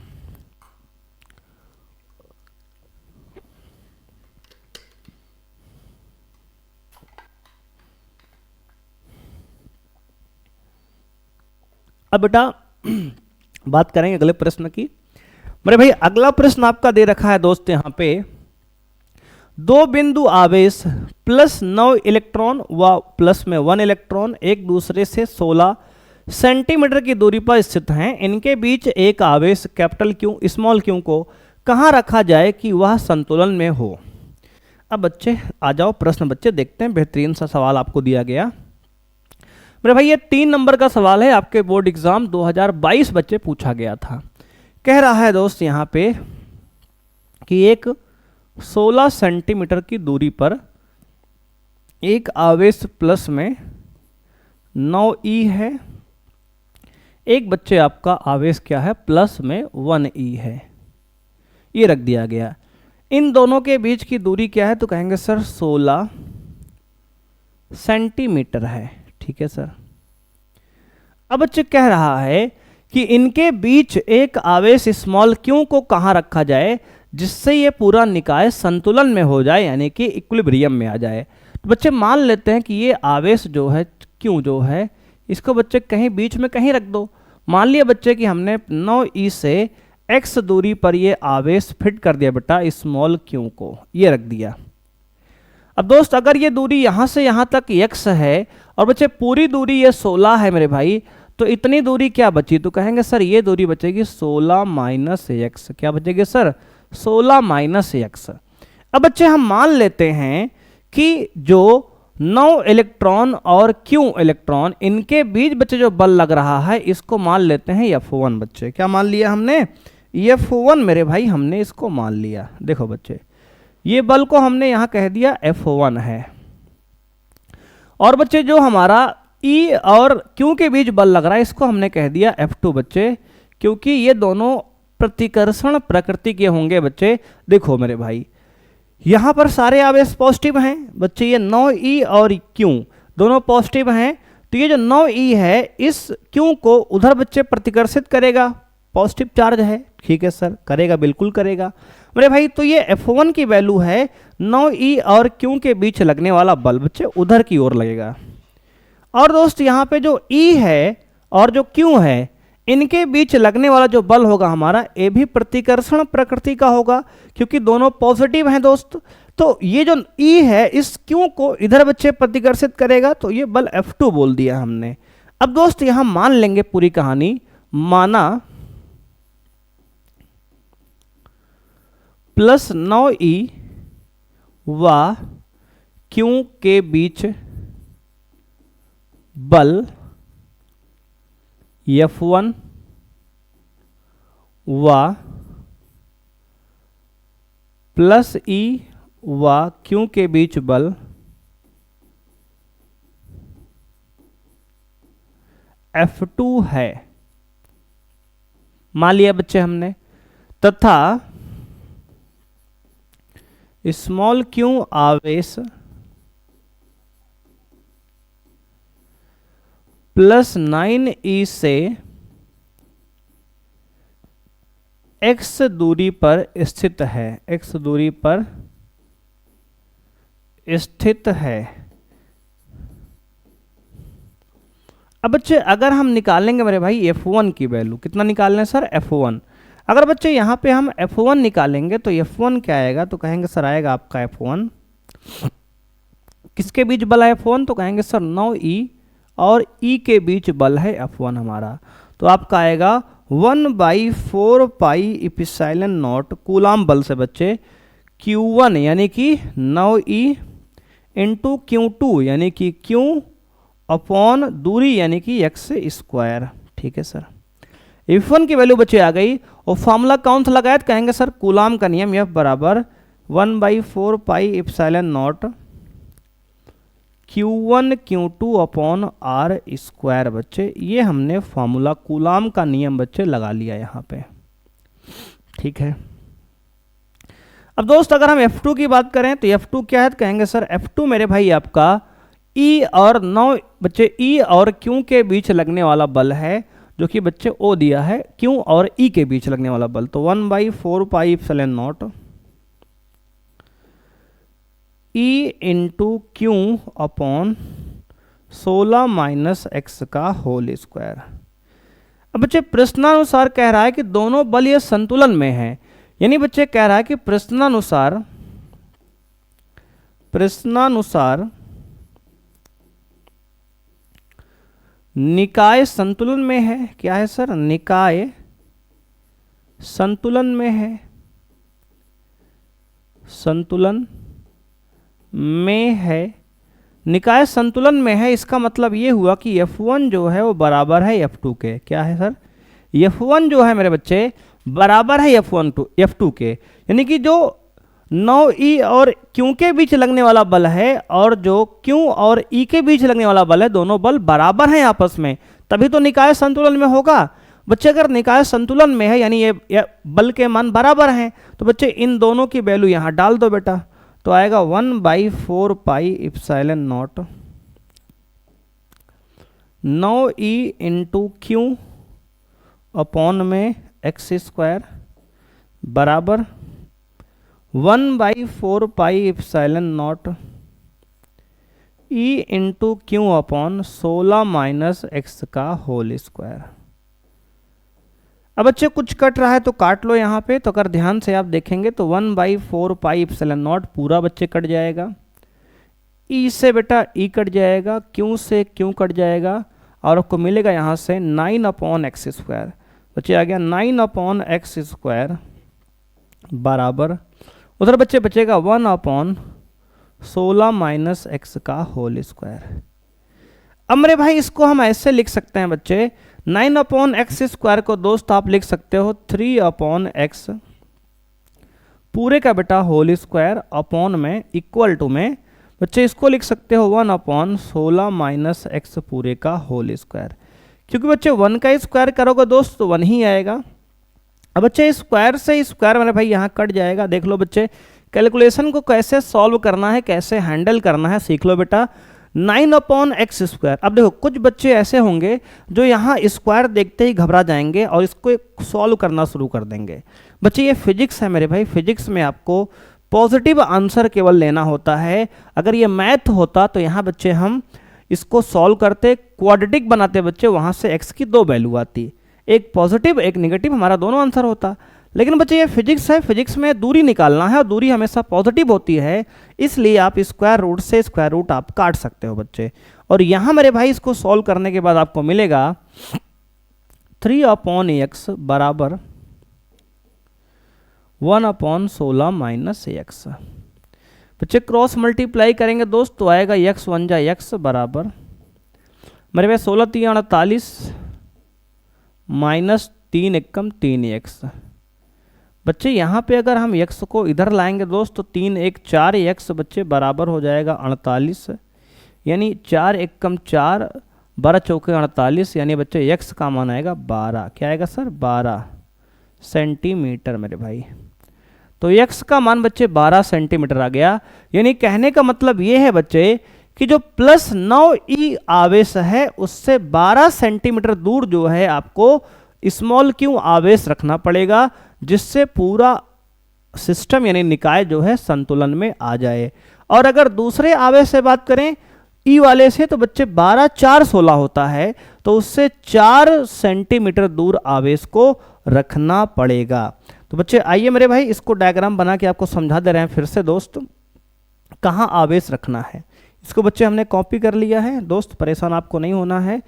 अब बेटा बात करेंगे अगले प्रश्न की। मेरे भाई अगला प्रश्न आपका दे रखा है दोस्त यहाँ पे, दो बिंदु आवेश प्लस 9 इलेक्ट्रॉन व प्लस में 1 इलेक्ट्रॉन एक दूसरे से 16 सेंटीमीटर की दूरी पर स्थित हैं। इनके बीच एक आवेश कैपिटल क्यू स्मॉल क्यू को कहाँ रखा जाए कि वह संतुलन में हो। अब बच्चे आ जाओ, प्रश्न बच्चे देखते हैं, बेहतरीन सा सवाल आपको दिया गया। मेरे भाई ये 3 नंबर का सवाल है, आपके बोर्ड एग्जाम 2022 बच्चे पूछा गया था। कह रहा है दोस्त यहाँ पे कि एक 16 सेंटीमीटर की दूरी पर एक आवेश प्लस में 9 ई है, एक बच्चे आपका आवेश क्या है प्लस में 1 ई है, ये रख दिया गया। इन दोनों के बीच की दूरी क्या है, तो कहेंगे सर 16 सेंटीमीटर है, ठीक है सर। अब बच्चे कह रहा है कि इनके बीच एक आवेश स्मॉल क्यू को कहाँ रखा जाए जिससे ये पूरा निकाय संतुलन में हो जाए, यानी कि इक्विलिब्रियम में आ जाए। तो बच्चे मान लेते हैं कि ये आवेश जो है क्यू जो है इसको बच्चे कहीं बीच में कहीं रख दो। मान लिया बच्चे कि हमने 9 ई से x दूरी पर ये आवेश फिट कर दिया बेटा स्मॉल क्यू को, ये रख दिया। अब दोस्त अगर ये दूरी यहाँ से यहाँ तक x है और बच्चे पूरी दूरी ये 16 है मेरे भाई, तो इतनी दूरी क्या बची, तो कहेंगे सर ये दूरी बचेगी 16 माइनस एक्स। क्या बचेगी सर 16 माइनस एक्स। अब बच्चे हम मान लेते हैं कि जो 9 इलेक्ट्रॉन और Q इलेक्ट्रॉन इनके बीच बच्चे जो बल लग रहा है इसको मान लेते हैं F1 बच्चे। क्या मान लिया हमने, F1 मेरे भाई हमने इसको मान लिया। देखो बच्चे ये बल को हमने यहाँ कह दिया F1 है, और बच्चे जो हमारा E और Q के बीच बल लग रहा है इसको हमने कह दिया F2 बच्चे, क्योंकि ये दोनों प्रतिकर्षण प्रकृति के होंगे बच्चे। देखो मेरे भाई यहाँ पर सारे आवेश पॉजिटिव हैं बच्चे, ये 9E और Q दोनों पॉजिटिव हैं, तो ये जो 9E है इस Q को उधर बच्चे प्रतिकर्षित करेगा, पॉजिटिव चार्ज है, ठीक है सर, करेगा, बिल्कुल करेगा मेरे भाई। तो ये F1 की वैल्यू है 9E और Q के बीच लगने वाला बल बच्चे उधर की ओर लगेगा। और दोस्त यहाँ पे जो E है और जो Q है इनके बीच लगने वाला जो बल होगा हमारा ये भी प्रतिकर्षण प्रकृति का होगा, क्योंकि दोनों पॉजिटिव हैं दोस्त। तो ये जो E है इस Q को इधर बच्चे प्रतिकर्षित करेगा, तो ये बल F2 बोल दिया हमने। अब दोस्त यहां मान लेंगे पूरी कहानी, माना प्लस 9E व Q के बीच बल F1 व प्लस E व Q के बीच बल F2 है, मान लिया बच्चे हमने, तथा स्मॉल क्यू आवेश प्लस 9e से x दूरी पर स्थित है, x दूरी पर स्थित है। अब बच्चे अगर हम निकालेंगे मेरे भाई F1 की वैल्यू, कितना निकालना है सर? F1। अगर बच्चे यहाँ पे हम F1 निकालेंगे तो F1 क्या आएगा? तो कहेंगे सर आएगा आपका F1 किसके बीच बल है F1? तो कहेंगे सर 9e और e के बीच बल है F1 हमारा। तो आपका आएगा 1/4 पाई इप्सिलॉन नॉट कूलाम बल से बच्चे Q1 यानी कि 9e इंटू Q2 यानी कि Q अपॉन दूरी यानी कि x स्क्वायर। ठीक है सर, F1 की वैल्यू बच्चे आ गई और फॉर्मूला कौन सा लगाया? तो कहेंगे सर कूलाम का नियम F बराबर 1/4 pi epsilon naught Q1 Q2 upon R square. बच्चे ये हमने फॉर्मूला कूलाम का नियम बच्चे लगा लिया यहाँ पे। ठीक है, अब दोस्त अगर हम F2 की बात करें तो F2 क्या है? तो कहेंगे सर F2 मेरे भाई आपका E और 9 बच्चे E और Q के बीच लगने वाला बल है, जो कि बच्चे O दिया है, Q और E के बीच लगने वाला बल। तो 1/4 pi epsilon naught E into Q upon 16 minus x का होल स्क्वायर। अब बच्चे प्रश्नानुसार कह रहा है कि दोनों बल ये संतुलन में है, यानी बच्चे कह रहा है कि प्रश्नानुसार निकाय संतुलन में है। क्या है सर? निकाय संतुलन में है, संतुलन में है, निकाय संतुलन में है। इसका मतलब ये हुआ कि F1 जो है वो बराबर है F2 के। क्या है सर? F1 जो है मेरे बच्चे बराबर है F2 के, यानी कि जो 9e और Q के बीच लगने वाला बल है और जो Q और E के बीच लगने वाला बल है, दोनों बल बराबर हैं आपस में, तभी तो निकाय संतुलन में होगा। बच्चे अगर निकाय संतुलन में है यानी ये बल के मान बराबर हैं, तो बच्चे इन दोनों की वैल्यू यहाँ डाल दो बेटा, तो आएगा 1/4 pi epsilon naught 9e into Q upon में x स्क्वायर बराबर 1/4 pi epsilon naught E into Q upon 16 minus x का होल स्क्वायर। अब बच्चे कुछ कट रहा है तो काट लो यहाँ पे, तो अगर ध्यान से आप देखेंगे तो 1/4 पाई इप्सिलॉन नॉट पूरा बच्चे कट जाएगा, E से बेटा E कट जाएगा, Q से Q कट जाएगा और आपको मिलेगा यहाँ से 9/x स्क्वायर। बच्चे आ गया 9/x स्क्वायर बराबर, उधर बच्चे बचेगा 1/16 माइनस x का होल स्क्वायर। अब मेरे भाई इसको हम ऐसे लिख सकते हैं बच्चे, 9/x स्क्वायर को दोस्त आप लिख सकते हो 3/x पूरे का बेटा होल स्क्वायर अपॉन में इक्वल टू में बच्चे इसको लिख सकते हो 1/16 माइनस x पूरे का होल स्क्वायर। क्योंकि बच्चे 1 का स्क्वायर करोगे दोस्त तो 1 ही आएगा। अब बच्चे स्क्वायर से स्क्वायर मेरे भाई यहाँ कट जाएगा। देख लो बच्चे कैलकुलेशन को कैसे सॉल्व करना है, कैसे हैंडल करना है सीख लो बेटा। 9/x स्क्वायर, अब देखो कुछ बच्चे ऐसे होंगे जो यहाँ स्क्वायर देखते ही घबरा जाएंगे और इसको सॉल्व करना शुरू कर देंगे। बच्चे ये फिजिक्स है मेरे भाई, फिजिक्स में आपको पॉजिटिव आंसर केवल लेना होता है। अगर ये मैथ होता तो यहाँ बच्चे हम इसको सॉल्व करते, क्वाड्रेटिक बनाते बच्चे, वहाँ से x की 2 वैल्यू आती, एक पॉजिटिव एक नेगेटिव, हमारा दोनों आंसर होता। लेकिन बच्चे ये फिजिक्स है, फिजिक्स में दूरी निकालना है और दूरी हमेशा पॉजिटिव होती है, इसलिए आप स्क्वायर रूट से स्क्वायर रूट आप काट सकते हो बच्चे। और यहाँ मेरे भाई इसको सॉल्व करने के बाद आपको मिलेगा 3/x बराबर 1/16 माइनस x। बच्चे क्रॉस मल्टीप्लाई करेंगे दोस्त तो आएगा x 1 जा x बराबर मेरे भाई 16 3 48 माइनस 3 एकम 3x। बच्चे यहाँ पे अगर हम x को इधर लाएंगे दोस्त तो 3 1 4 x बच्चे बराबर हो जाएगा 48, यानी 4 एकम 4 12 चौके 48, यानी बच्चे x का मान आएगा 12। क्या आएगा सर? 12 सेंटीमीटर मेरे भाई। तो x का मान बच्चे 12 सेंटीमीटर आ गया। यानी कहने का मतलब ये है बच्चे कि जो +9e आवेश है उससे 12 सेंटीमीटर दूर जो है आपको स्मॉल q आवेश रखना पड़ेगा, जिससे पूरा सिस्टम यानी निकाय जो है संतुलन में आ जाए। और अगर दूसरे आवेश से बात करें ई वाले से, तो बच्चे 12 4 16 होता है, तो उससे 4 सेंटीमीटर दूर आवेश को रखना पड़ेगा। तो बच्चे आइए मेरे भाई इसको डायग्राम बना के आपको समझा दे रहे हैं फिर से दोस्त, कहाँ आवेश रखना है। इसको बच्चे हमने कॉपी कर लिया है दोस्त, परेशान आपको नहीं होना है,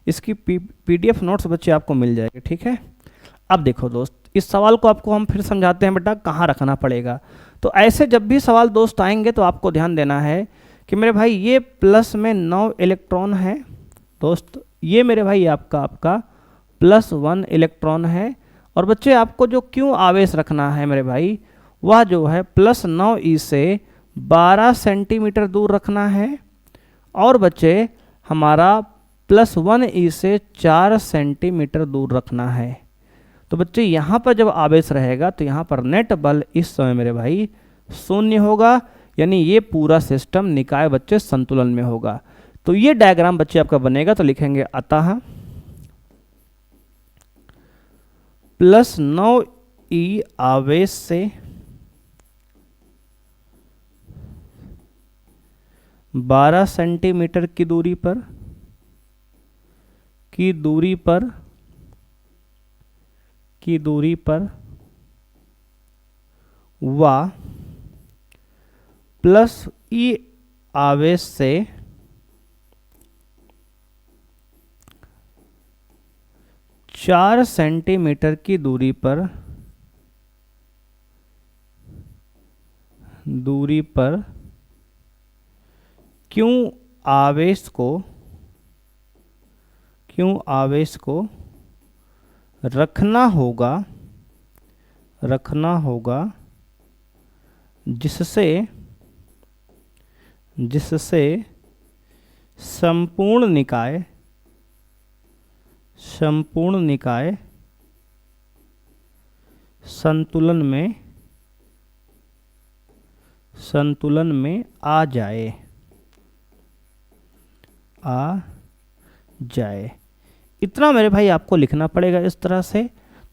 इसकी पीडीएफ नोट्स बच्चे आपको मिल जाएगी, ठीक है। अब देखो दोस्त, इस सवाल को आपको हम फिर समझाते हैं बेटा कहाँ रखना पड़ेगा। तो ऐसे जब भी सवाल दोस्त आएंगे तो आपको ध्यान देना है कि मेरे भाई ये प्लस में 9 इलेक्ट्रॉन है दोस्त, ये मेरे भाई आपका +1 इलेक्ट्रॉन है। और बच्चे आपको जो क्यों आवेश रखना है मेरे भाई, वह जो है +9e से 12 सेंटीमीटर दूर रखना है। और बच्चे हमारा +1e से 4 सेंटीमीटर दूर रखना है। तो बच्चे यहाँ पर जब आवेश रहेगा तो यहाँ पर नेट बल इस समय मेरे भाई 0 होगा, यानी ये पूरा सिस्टम निकाय बच्चे संतुलन में होगा। तो ये डायग्राम बच्चे आपका बनेगा, तो लिखेंगे अतः +9e आवेश से 12 सेंटीमीटर की दूरी पर व +e आवेश से 4 सेंटीमीटर की दूरी पर क्यों आवेश को रखना होगा जिससे संपूर्ण निकाय संतुलन में आ जाए। इतना मेरे भाई आपको लिखना पड़ेगा इस तरह से।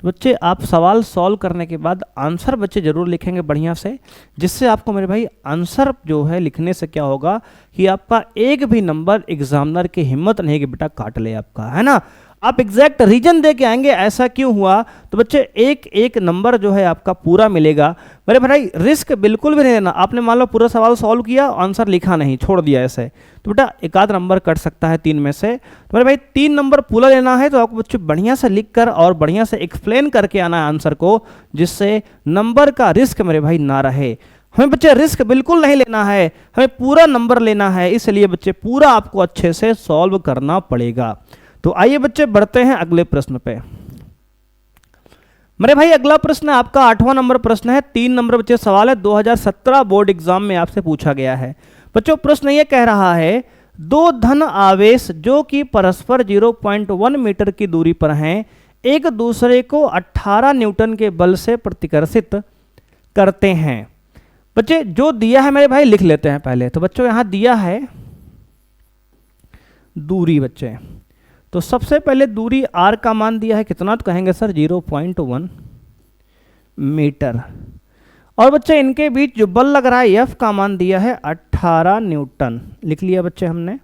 तो बच्चे आप सवाल सॉल्व करने के बाद आंसर बच्चे जरूर लिखेंगे बढ़िया से, जिससे आपको मेरे भाई आंसर जो है लिखने से क्या होगा कि आपका एक भी नंबर एग्जामिनर की हिम्मत नहीं कि बेटा काट ले आपका, है ना। आप एग्जैक्ट रीजन दे के आएंगे ऐसा क्यों हुआ, तो बच्चे एक एक नंबर जो है आपका पूरा मिलेगा। मेरे भाई रिस्क बिल्कुल भी नहीं लेना। आपने मान लो पूरा सवाल सॉल्व किया, आंसर लिखा नहीं, छोड़ दिया ऐसे, तो बेटा एक आध नंबर कट सकता है 3 में से। तो मेरे भाई 3 नंबर पूरा लेना है तो आपको बच्चे बढ़िया से लिख कर और बढ़िया से एक्सप्लेन करके आना है आंसर को, जिससे नंबर का रिस्क मेरे भाई ना रहे। हमें बच्चे रिस्क बिल्कुल नहीं लेना है, हमें पूरा नंबर लेना है, इसलिए बच्चे पूरा आपको अच्छे से सॉल्व करना पड़ेगा। तो आइए बच्चे बढ़ते हैं अगले प्रश्न पे। मेरे भाई अगला प्रश्न आपका 8वां नंबर प्रश्न है, 3 नंबर बच्चे सवाल है, 2017 बोर्ड एग्जाम में आपसे पूछा गया है। बच्चों प्रश्न ये कह रहा है 2 धन आवेश जो कि परस्पर 0.1 मीटर की दूरी पर हैं, एक दूसरे को 18 न्यूटन के बल से प्रतिकर्षित करते हैं। बच्चे जो दिया है मेरे भाई लिख लेते हैं पहले। तो बच्चों यहां दिया है दूरी बच्चे, तो सबसे पहले दूरी r का मान दिया है कितना, तो कहेंगे सर 0.1 मीटर। और बच्चे इनके बीच जो बल लग रहा है F का मान दिया है 18 न्यूटन, लिख लिया बच्चे हमने,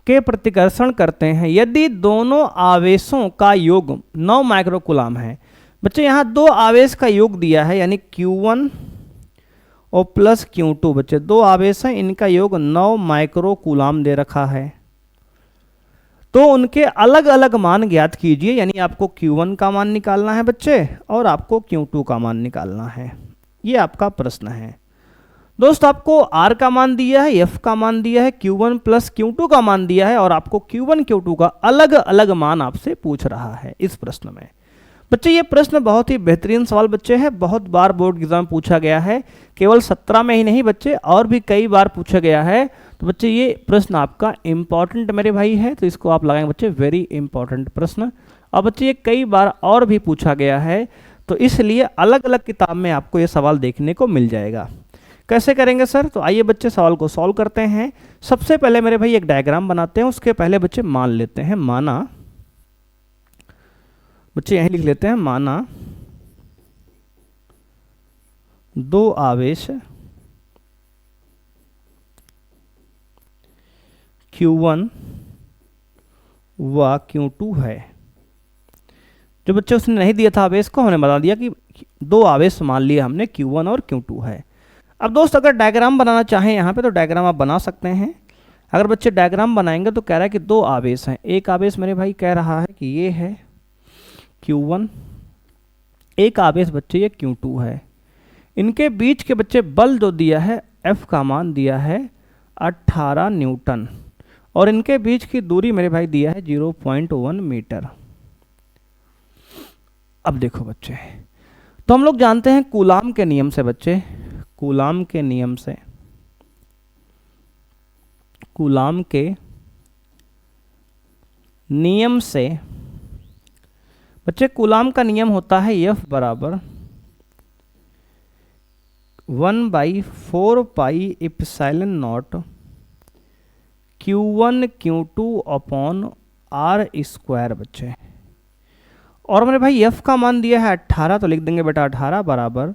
के प्रतिकर्षण करते हैं यदि दोनों आवेशों का योग 9 माइक्रोकूलाम है। बच्चे यहाँ 2 आवेश का योग दिया है, यानी Q1 और प्लस Q2। बच्चे 2 आवेश हैं, इनका योग 9 माइक्रोकूलाम दे रखा है, तो उनके अलग अलग मान ज्ञात कीजिए। यानी आपको Q1 का मान निकालना है बच्चे और आपको Q2 का मान निकालना है। ये आपका प्रश्न है दोस्त। आपको R का मान दिया है, F का मान दिया है, Q1 प्लस Q2 का मान दिया है, और आपको Q1 Q2 का अलग अलग मान आपसे पूछ रहा है इस प्रश्न में। बच्चे ये प्रश्न बहुत ही बेहतरीन सवाल बच्चे हैं, बहुत बार बोर्ड एग्जाम पूछा गया है, केवल 17 में ही नहीं बच्चे और भी कई बार पूछा गया है। तो बच्चे ये प्रश्न आपका इंपॉर्टेंट मेरे भाई है, तो इसको आप लगाएंगे बच्चे वेरी इंपॉर्टेंट प्रश्न। और बच्चे ये कई बार और भी पूछा गया है, तो इसलिए अलग अलग किताब में आपको ये सवाल देखने को मिल जाएगा। कैसे करेंगे सर? तो आइए बच्चे सवाल को सॉल्व करते हैं। सबसे पहले मेरे भाई एक डायग्राम बनाते हैं, उसके पहले बच्चे मान लेते हैं, माना, बच्चे यहीं लिख लेते हैं, माना दो आवेश Q1 व Q2 है। जो बच्चे उसने नहीं दिया था आवेश को, हमने बता दिया कि दो आवेश मान लिया हमने, Q1 और Q2 है। अब दोस्त अगर डायग्राम बनाना चाहें यहाँ पे तो डायग्राम आप बना सकते हैं। अगर बच्चे डायग्राम बनाएंगे तो कह रहा है कि दो आवेश हैं। एक आवेश मेरे भाई कह रहा है कि ये है Q1, एक आवेश बच्चे ये Q2 है। इनके बीच के बच्चे बल जो दिया है, F का मान दिया है 18 न्यूटन, और इनके बीच की दूरी मेरे भाई दिया है 0.1 मीटर। अब देखो बच्चे, तो हम लोग जानते हैं कूलाम के नियम से बच्चे, कूलाम के नियम से, कूलाम के नियम से बच्चे, कूलाम का नियम होता है F बराबर 1/4 pi epsilon not Q1 Q2 upon R² बच्चे। और मेरे भाई F का मान दिया है 18, तो लिख देंगे बेटा 18 बराबर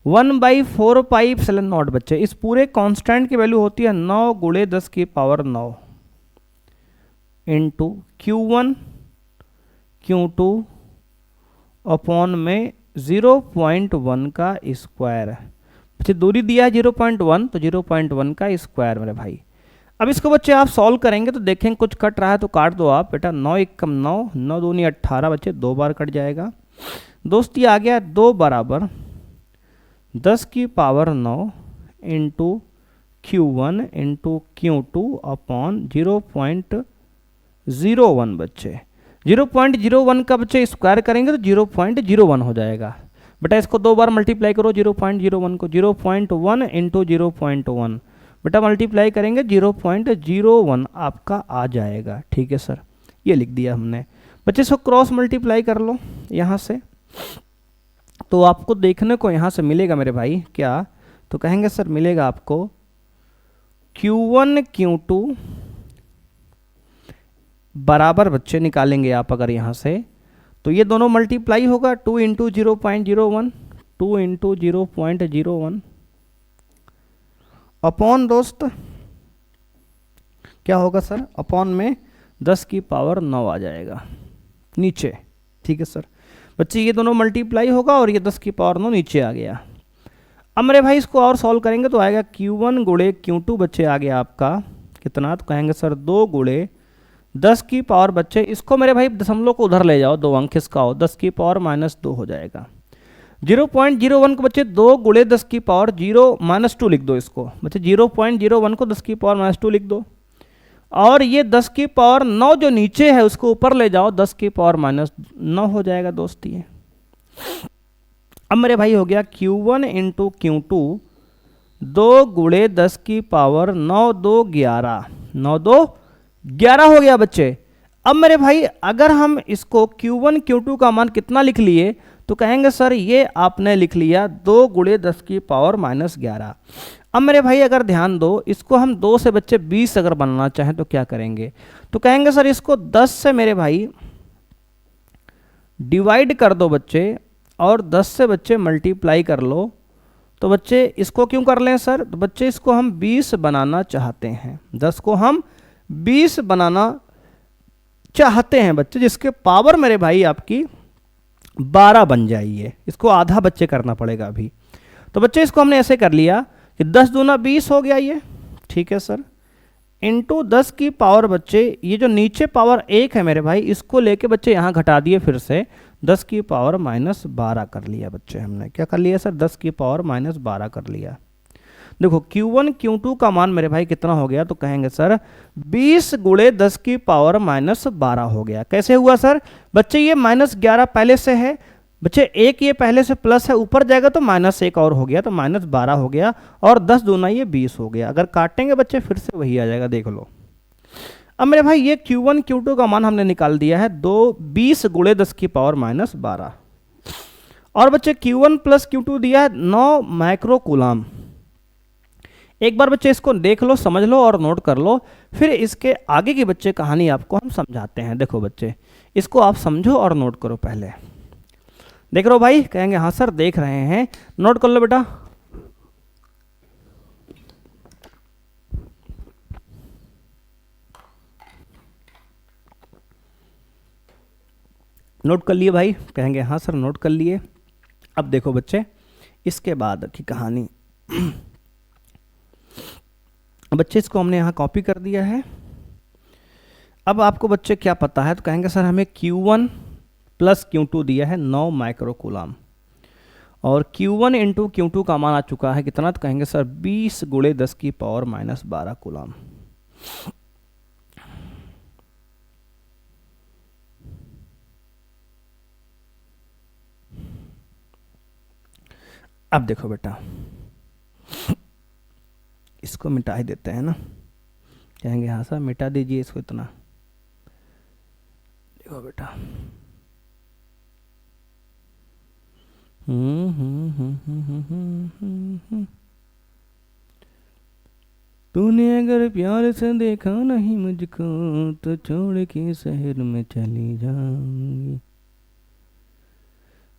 1/4 पाई एप्सिलॉन नॉट बच्चे। इस पूरे कांस्टेंट की वैल्यू होती है 9 गुणे 10 की power 9 into Q1 Q2 upon में 0.1 का स्क्वायर। बच्चे दूरी दिया है 0.1, तो 0.1 का स्क्वायर मेरे भाई। अब इसको बच्चे आप सॉल्व करेंगे तो देखेंगे कुछ कट रहा है तो काट दो आप बेटा। 9 एकम 9, 9 दूनी 18 बच्चे, 2 बार कट जाएगा। दोस्त ये आ गया 2 बराबर 10 की power 9 into Q1 into Q2 upon 0.01 बच्चे। 0.01 का बच्चे स्क्वायर करेंगे तो 0.01 हो जाएगा बेटा। इसको 2 बार मल्टीप्लाई करो 0.01 को, 0.1 इंटू 0.1 बेटा, मल्टीप्लाई करेंगे 0.01 आपका आ जाएगा। ठीक है सर, ये लिख दिया हमने। बच्चे इसको क्रॉस मल्टीप्लाई कर लो यहाँ से, तो आपको देखने को यहाँ से मिलेगा मेरे भाई क्या, तो कहेंगे सर मिलेगा आपको Q1 Q2 बराबर बच्चे, निकालेंगे आप अगर यहाँ से तो ये दोनों मल्टीप्लाई होगा 2 इंटू 0.01, 2 इंटू 0.01 अपॉन दोस्त क्या होगा सर, अपॉन में 10 की पावर 9 आ जाएगा नीचे। ठीक है सर बच्चे, ये दोनों मल्टीप्लाई होगा और ये 10 की पावर 9 नीचे आ गया। अब मेरे भाई इसको और सॉल्व करेंगे तो आएगा Q1 गुणे Q2 बच्चे आ गया आपका कितना, तो कहेंगे सर 2 गुणे 10 की पावर बच्चे, इसको मेरे भाई दशमलव को उधर ले जाओ, 2 अंक इसका हो, 10 की पावर -2 हो जाएगा। 0.01 को बच्चे 2 गुणे 10 की पावर 0-2 लिख दो इसको बच्चे, 0.01 को 10 की पावर -2 लिख दो, और ये 10 की पावर 9 जो नीचे है उसको ऊपर ले जाओ, 10 की पावर -9 हो जाएगा दोस्त ये। अब मेरे भाई हो गया Q1 इंटू Q2 2 गुणे 10 की पावर 9 2 11, 9 2 11 हो गया बच्चे। अब मेरे भाई अगर हम इसको Q1 Q2 का मान कितना लिख लिए तो कहेंगे सर ये आपने लिख लिया 2 गुणे 10 की पावर -11। अब मेरे भाई अगर ध्यान दो, इसको हम 2 से बच्चे 20 अगर बनाना चाहें तो क्या करेंगे, तो कहेंगे सर इसको 10 से मेरे भाई डिवाइड कर दो बच्चे, और 10 से बच्चे मल्टीप्लाई कर लो। तो बच्चे इसको क्यों कर लें सर, तो बच्चे इसको हम 20 बनाना चाहते हैं, 10 को हम 20 बनाना चाहते हैं बच्चे, जिसके पावर मेरे भाई आपकी 12 बन जाइए। इसको आधा बच्चे करना पड़ेगा अभी। तो बच्चे इसको हमने ऐसे कर लिया कि 10 दूना 20 हो गया ये, ठीक है सर, इंटू 10 की पावर बच्चे, ये जो नीचे पावर 1 है मेरे भाई इसको लेके बच्चे यहाँ घटा दिए, फिर से 10 की पावर -12 कर लिया बच्चे। हमने क्या कर लिया सर, 10 की पावर -12 कर लिया। देखो Q1 Q2 का मान मेरे भाई कितना हो गया, तो कहेंगे सर 20 गुणे 10 की पावर -12 हो गया। कैसे हुआ सर बच्चे, ये -11 पहले से है बच्चे, एक ये पहले से प्लस है, ऊपर जाएगा तो -1 और हो गया, तो -12 हो गया, और 10 दूना ये 20 हो गया। अगर काटेंगे बच्चे फिर से वही आ जाएगा, देख लो। अब मेरे भाई ये Q1 Q2 का मान हमने निकाल दिया है 20 गुणे 10 की पावर -12। और बच्चे Q1 प्लस Q2 दिया है 9 माइक्रो कूलाम। एक बार बच्चे इसको देख लो, समझ लो और नोट कर लो, फिर इसके आगे की बच्चे कहानी आपको हम समझाते हैं। देखो बच्चे, इसको आप समझो और नोट करो। पहले देख रहे हो भाई? कहेंगे हाँ सर देख रहे हैं। नोट कर लो बेटा। नोट कर लिए भाई? कहेंगे हाँ सर नोट कर लिए। अब देखो बच्चे, इसके बाद की कहानी बच्चे, इसको हमने यहाँ कॉपी कर दिया है। अब आपको बच्चे क्या पता है? तो कहेंगे सर हमें Q1 प्लस Q2 दिया है 9 माइक्रो कूलाम, और Q1 इंटू Q2 का मान आ चुका है कितना? तो कहेंगे सर 20 गुणे 10 की पावर माइनस 12 कूलाम। अब देखो बेटा, इसको मिटा ही देते हैं ना। कहेंगे हाँ सर मिटा दीजिए इसको इतना। देखो बेटा, तूने अगर प्यार से देखा नहीं मुझको तो छोड़ के शहर में चली जाऊंगी।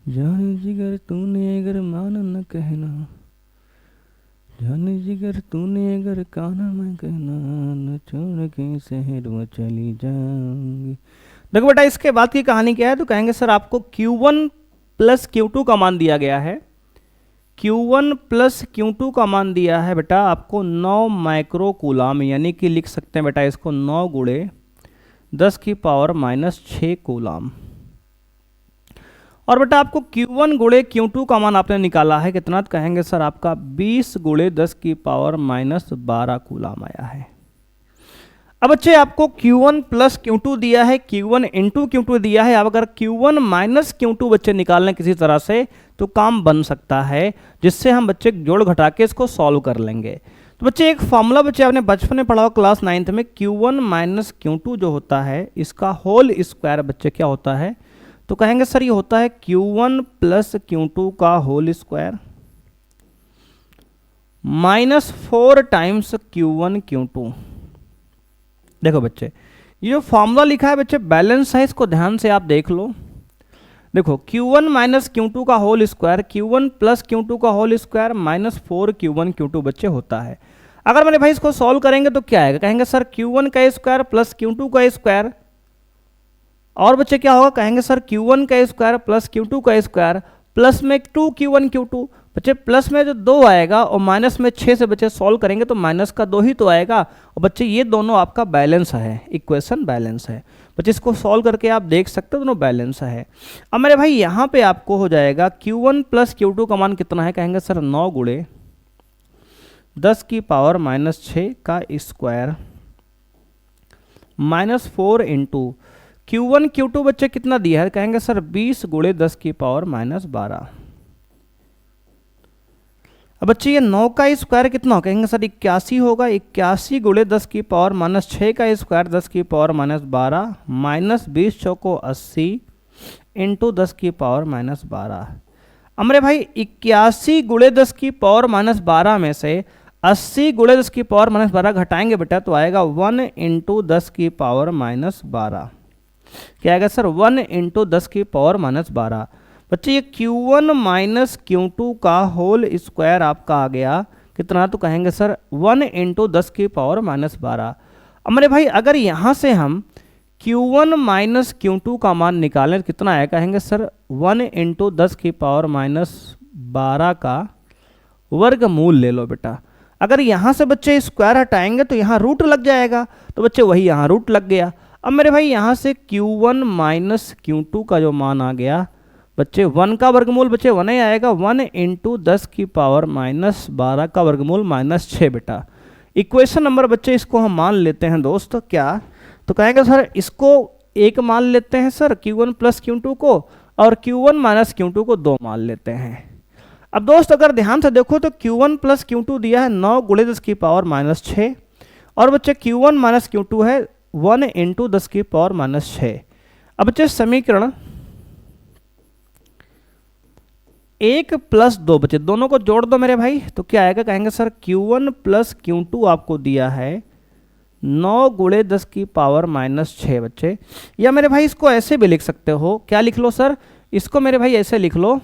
जान जिगर तूने अगर माना न कहना, जान जिगर तूने अगर काना मैं कहना, न छोड़ के शहर में चली जाऊंगी। देखो बेटा, इसके बाद की कहानी क्या है? तो कहेंगे सर आपको Q1 प्लस Q2 का मान दिया गया है। Q1 प्लस Q2 का मान दिया है बेटा आपको 9 माइक्रो कूलाम, यानी कि लिख सकते हैं बेटा इसको 9 गुणे 10 की पावर माइनस 6 कूलाम। और बेटा आपको Q1 गुणे Q2 का मान आपने निकाला है कितना? तो कहेंगे सर आपका 20 गुणे 10 की पावर माइनस 12 कूलाम आया है। अब बच्चे आपको Q1 प्लस Q2 दिया है, Q1 इंटू Q2 दिया है। अब अगर Q1 माइनस Q2 बच्चे निकालने किसी तरह से तो काम बन सकता है, जिससे हम बच्चे जोड़ घटा के इसको सॉल्व कर लेंगे। तो बच्चे एक फॉर्मूला बच्चे आपने बचपन में पढ़ा हो क्लास 9th में, Q1 माइनस Q2 जो होता है इसका होल स्क्वायर बच्चे क्या होता है? तो कहेंगे सर ये होता है Q1 प्लस Q2 का whole square minus 4 times Q1 Q2। देखो बच्चे, ये जो फॉर्मूला लिखा है बच्चे बैलेंस है, इसको ध्यान से आप देख लो। देखो Q1 माइनस Q2 का whole square, Q1 plus Q2 का whole square minus 4 Q1 Q2 बच्चे होता है। अगर मैंने भाई इसको सॉल्व करेंगे तो क्या आएगा? कहेंगे सर Q1 का स्क्वायर प्लस Q2 का स्क्वायर, और बच्चे क्या होगा? कहेंगे सर Q1 का स्क्वायर प्लस Q2 का स्क्वायर प्लस में 2 Q1 Q2 बच्चे, प्लस में जो 2 आएगा और माइनस में 6 से बच्चे सॉल्व करेंगे तो माइनस का 2 ही तो आएगा। और बच्चे ये दोनों आपका बैलेंस है, इक्वेशन बैलेंस है बच्चे, इसको सॉल्व करके आप देख सकते हो दोनों बैलेंस है। अब मेरे भाई यहाँ पे आपको हो जाएगा Q1 प्लस Q2 का मान कितना है? कहेंगे सर 9 गुणे 10 की पावर माइनस 6 का square minus 4 into Q1 Q2 बच्चे कितना दिया है? कहेंगे सर 20 गुणे 10 की पावर माइनस 12। अब बच्चे ये 9 का स्क्वायर कितना हो? कहेंगे सर 81 होगा। 81 गुणे 10 की पावर माइनस 6 का स्क्वायर 10 की पावर माइनस 12 माइनस 20 चौको 80 इंटू 10 की पावर माइनस 12। अब मेरे भाई 81 गुणे 10 की पावर माइनस 12 में से 80 गुणे 10 की पावर माइनस 12 घटाएंगे बेटा तो आएगा 1 इंटू 10 की पावर माइनस 12। क्या आएगा सर? 1 इंटू 10 की पावर माइनस 12। बच्चे ये Q1 माइनस Q2 का होल स्क्वायर आपका आ गया कितना? तो कहेंगे सर 1 इंटू 10 की पावर माइनस 12। अब मेरे भाई अगर यहाँ से हम Q1 माइनस Q2 का मान निकालें तो कितना आएगा? कहेंगे सर 1 इंटू 10 की पावर माइनस 12 का वर्गमूल ले लो बेटा। अगर यहाँ से बच्चे स्क्वायर हटाएंगे तो यहाँ रूट लग जाएगा, तो बच्चे वही यहाँ रूट लग गया। अब मेरे भाई यहाँ से Q1 माइनस Q2 का जो मान आ गया बच्चे 1 का वर्गमूल बच्चे 1 ही आएगा। 1 इंटू 10 की पावर माइनस 12 का वर्गमूल माइनस 6 बेटा। इक्वेशन नंबर बच्चे इसको हम मान लेते हैं दोस्त क्या? तो कहेंगे सर इसको एक मान लेते हैं सर Q1 प्लस Q2 को, और Q1 माइनस Q2 को 2 मान लेते हैं। अब दोस्त अगर ध्यान से देखो तो Q1 प्लस Q2 दिया है 9 गुणे 10 की पावर माइनस 6, और बच्चे Q1 माइनस Q2 है 1 इंटू 10 की पावर माइनस 6। अब बच्चे समीकरण 1 प्लस 2 बच्चे दोनों को जोड़ दो मेरे भाई, तो क्या आएगा, कहेंगे सर Q1 प्लस Q2 आपको दिया है 9 गुणे 10 की पावर माइनस 6 बच्चे। या मेरे भाई इसको ऐसे भी लिख सकते हो, क्या लिख लो सर, इसको मेरे भाई ऐसे लिख लो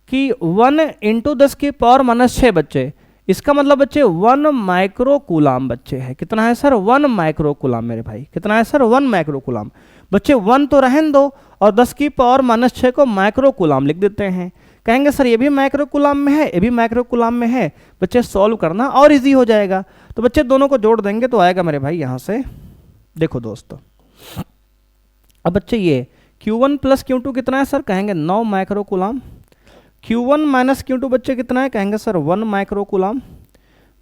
कि 1 इंटू 10 की पावर माइनस 6 बच्चे, इसका मतलब बच्चे 1 माइक्रो कूलाम बच्चे है। कितना है सर, 1 माइक्रो कूलाम मेरे भाई, कितना है सर 1 माइक्रो कूलाम। बच्चे 1 तो रहने दो और 10 की पावर माइनस 6 को माइक्रो कूलाम लिख देते हैं। कहेंगे सर ये भी माइक्रो कूलाम में है, ये भी माइक्रो कूलाम में है, बच्चे सॉल्व करना और इजी हो जाएगा। तो बच्चे दोनों को जोड़ देंगे तो आएगा मेरे भाई यहाँ से, देखो दोस्तों, अब बच्चे ये Q1 प्लस Q2 कितना है सर, कहेंगे 9 micro coulomb. Q1 minus Q2 बच्चे कितना है, कहेंगे सर 1 माइक्रो कूलाम।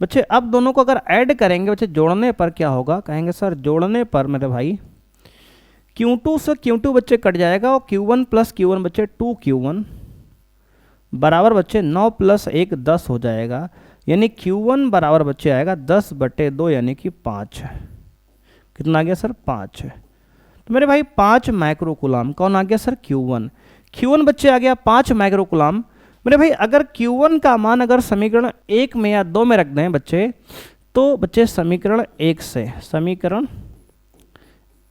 बच्चे अब दोनों को अगर ऐड करेंगे बच्चे जोड़ने पर क्या होगा, कहेंगे सर जोड़ने पर मेरे भाई Q2 से Q2 बच्चे कट जाएगा और Q1 प्लस Q1 बच्चे 2Q1 बराबर बच्चे 9 प्लस 1 10 हो जाएगा, यानी Q1 बराबर बच्चे आएगा 10/2 यानी कि 5। कितना आ गया सर, 5। तो मेरे भाई 5 माइक्रो कूलाम कौन आ गया सर, Q1 बच्चे आ गया 5 माइक्रो कूलाम। मेरे भाई अगर Q1 का मान अगर समीकरण 1 में या 2 में रख दें बच्चे, तो बच्चे समीकरण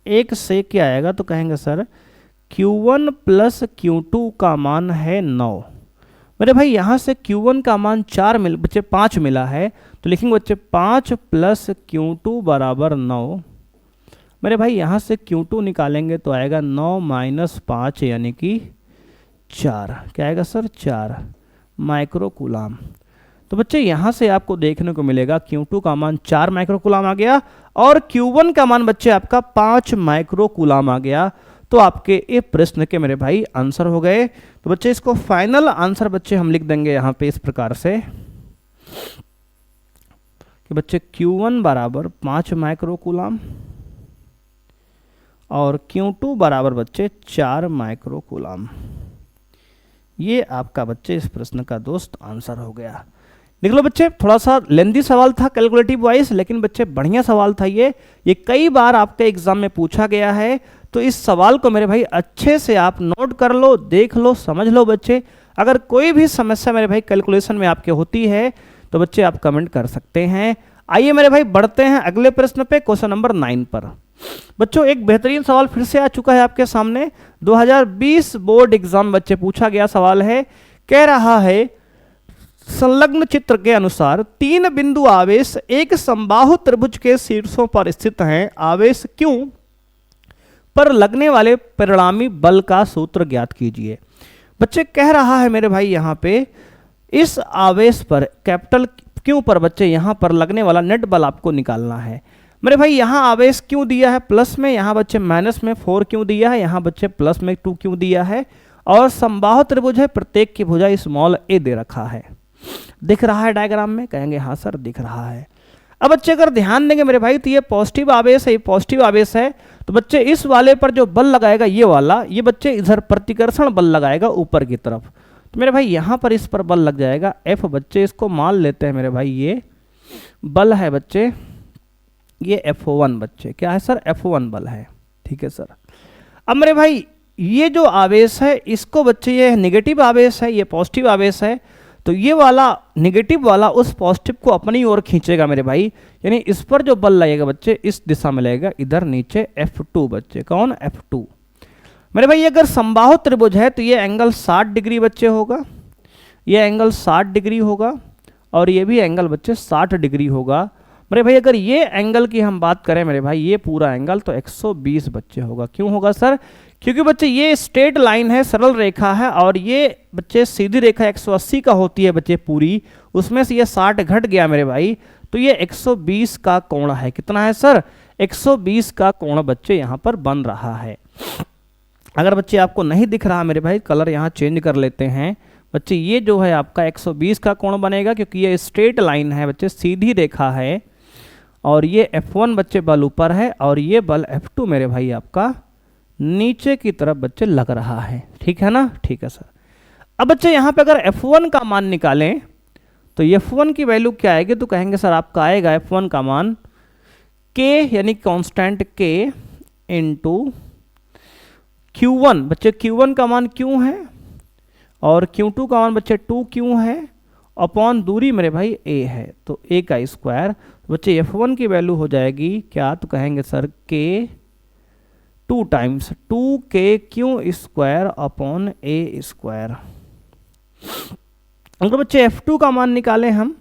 1 से क्या आएगा, तो कहेंगे सर Q1 प्लस Q2 का मान है 9। मेरे भाई यहाँ से Q1 का मान 5 मिला है, तो लिखेंगे बच्चे 5 प्लस Q2 बराबर 9। मेरे भाई यहाँ से Q2 निकालेंगे तो आएगा 9 माइनस 5 यानी कि 4। क्या आएगा सर, 4 माइक्रो कूलाम। तो बच्चे यहाँ से आपको देखने को मिलेगा Q2 का मान 4 माइक्रो कूलाम आ गया और Q1 का मान बच्चे आपका 5 माइक्रो कूलाम आ गया। तो आपके ये प्रश्न के मेरे भाई आंसर हो गए। तो बच्चे इसको फाइनल आंसर बच्चे हम लिख देंगे यहाँ पे इस प्रकार से कि बच्चे Q1 बराबर 5 माइक्रो कूलाम और Q2 बराबर बच्चे 4 माइक्रो कूलाम। ये आपका बच्चे इस प्रश्न का दोस्त आंसर हो गया। देख लो बच्चे, थोड़ा सा लेंदी सवाल था कैलकुलेटिव वाइज, लेकिन बच्चे बढ़िया सवाल था ये कई बार आपके एग्जाम में पूछा गया है। तो इस सवाल को मेरे भाई अच्छे से आप नोट कर लो, देख लो, समझ लो बच्चे। अगर कोई भी समस्या मेरे भाई कैलकुलेशन में आपके होती है तो बच्चे आप कमेंट कर सकते हैं। आइए मेरे भाई बढ़ते हैं अगले प्रश्न पे, क्वेश्चन नंबर 9 पर। बच्चों एक बेहतरीन सवाल फिर से आ चुका है आपके सामने। 2020 बोर्ड एग्जाम बच्चे पूछा गया सवाल है, कह रहा है संलग्न चित्र के अनुसार 3 बिंदु आवेश एक समबाहु त्रिभुज के शीर्षों पर स्थित हैं। आवेश क्यों पर लगने वाले परिणामी बल का सूत्र ज्ञात कीजिए। बच्चे कह रहा है मेरे भाई यहाँ पे इस आवेश पर कैपिटल क्यों पर बच्चे यहाँ पर लगने वाला नेट बल आपको निकालना है। मेरे भाई यहाँ आवेश क्यों दिया है प्लस में, यहाँ बच्चे माइनस में 4 क्यों दिया है, यहाँ बच्चे प्लस में 2 क्यों दिया है, और समबाहु त्रिभुज है, प्रत्येक की भुजा स्मॉल a दे रखा है। दिख रहा है डायग्राम में, कहेंगे हाँ सर दिख रहा है। अब बच्चे अगर ध्यान देंगे मेरे भाई तो ये पॉजिटिव आवेश है, ये पॉजिटिव आवेश है। तो बच्चे इस वाले पर जो बल लगाएगा ये वाला, ये बच्चे इधर प्रतिकर्षण बल लगाएगा ऊपर की तरफ। तो मेरे भाई यहाँ पर इस पर बल लग जाएगा F। बच्चे इसको मान लेते हैं मेरे भाई ये बल है बच्चे, ये F1 बच्चे क्या है सर, F1 बल है। ठीक है सर। अब मेरे भाई ये जो आवेश है इसको बच्चे ये नेगेटिव आवेश है, ये पॉजिटिव आवेश है। तो ये वाला नेगेटिव वाला उस पॉजिटिव को अपनी ओर खींचेगा मेरे भाई, यानी इस पर जो बल लगेगा बच्चे इस दिशा में लगेगा, इधर नीचे F2 बच्चे, कौन F2। मेरे भाई अगर समबाहु त्रिभुज है तो ये एंगल 60 डिग्री बच्चे होगा, ये एंगल 60 डिग्री होगा और ये भी एंगल बच्चे 60 डिग्री होगा। मेरे भाई अगर ये एंगल की हम बात करें मेरे भाई, ये पूरा एंगल तो 120 बच्चे होगा। क्यों होगा सर, क्योंकि बच्चे ये स्ट्रेट लाइन है, सरल रेखा है, और ये बच्चे सीधी रेखा 180 का होती है बच्चे पूरी, उसमें से ये 60 घट गया मेरे भाई, तो ये 120 का कोण है। कितना है सर, 120 का कोण बच्चे यहाँ पर बन रहा है। अगर बच्चे आपको नहीं दिख रहा मेरे भाई, कलर यहाँ चेंज कर लेते हैं बच्चे, ये जो है आपका 120 का कोण बनेगा, क्योंकि ये स्ट्रेट लाइन है बच्चे, सीधी रेखा है, और ये F1 बच्चे बल ऊपर है और ये बल F2 मेरे भाई आपका नीचे की तरफ बच्चे लग रहा है। ठीक है ना, ठीक है सर। अब बच्चे यहाँ पे अगर F1 का मान निकालें तो F1 की वैल्यू क्या आएगी, तो कहेंगे सर आपका आएगा F1 का मान K यानी कांस्टेंट K इंटू Q1। बच्चे Q1 का मान क्यों है और Q2 का मान बच्चे 2Q है अपॉन दूरी मेरे भाई A है, तो A का स्क्वायर। तो बच्चे F1 की वैल्यू हो जाएगी क्या, तो कहेंगे sir K 2 times 2KQ square upon A square. अगर बच्चे F2 का मान निकालें हम,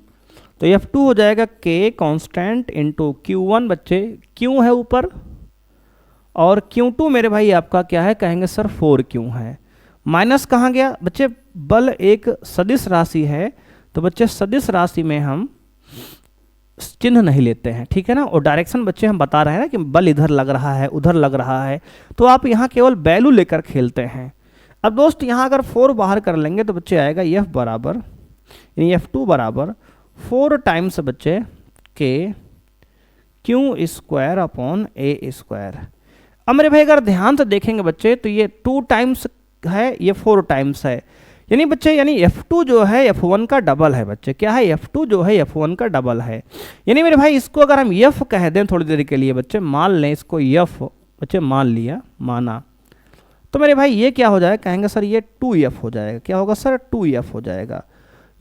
तो F2 हो जाएगा K कांस्टेंट इंटू Q1, बच्चे Q है ऊपर और Q2 मेरे भाई आपका क्या है, कहेंगे सर 4Q है। माइनस कहाँ गया बच्चे, बल एक सदिश राशि है, तो बच्चे सदिश राशि में हम चिन्ह नहीं लेते हैं, ठीक है ना। और डायरेक्शन बच्चे हम बता रहे हैं ना कि बल इधर लग रहा है उधर लग रहा है, तो आप यहाँ केवल वैल्यू लेकर खेलते हैं। अब दोस्त यहाँ अगर 4 बाहर कर लेंगे तो बच्चे आएगा F बराबर, यानी F2 बराबर 4 टाइम्स बच्चे K Q square upon A square. अब मेरे भाई अगर ध्यान से देखेंगे बच्चे, तो ये 2 टाइम्स है, ये 4 टाइम्स है, यानी बच्चे यानी F2 जो है F1 का डबल है बच्चे। क्या है, F2 जो है F1 का डबल है। यानी मेरे भाई इसको अगर हम F कह दें थोड़ी देर के लिए बच्चे, मान लें इसको F, बच्चे मान लिया, माना, तो मेरे भाई ये क्या हो जाएगा, कहेंगे सर ये 2F हो जाएगा। क्या होगा सर, 2F हो जाएगा।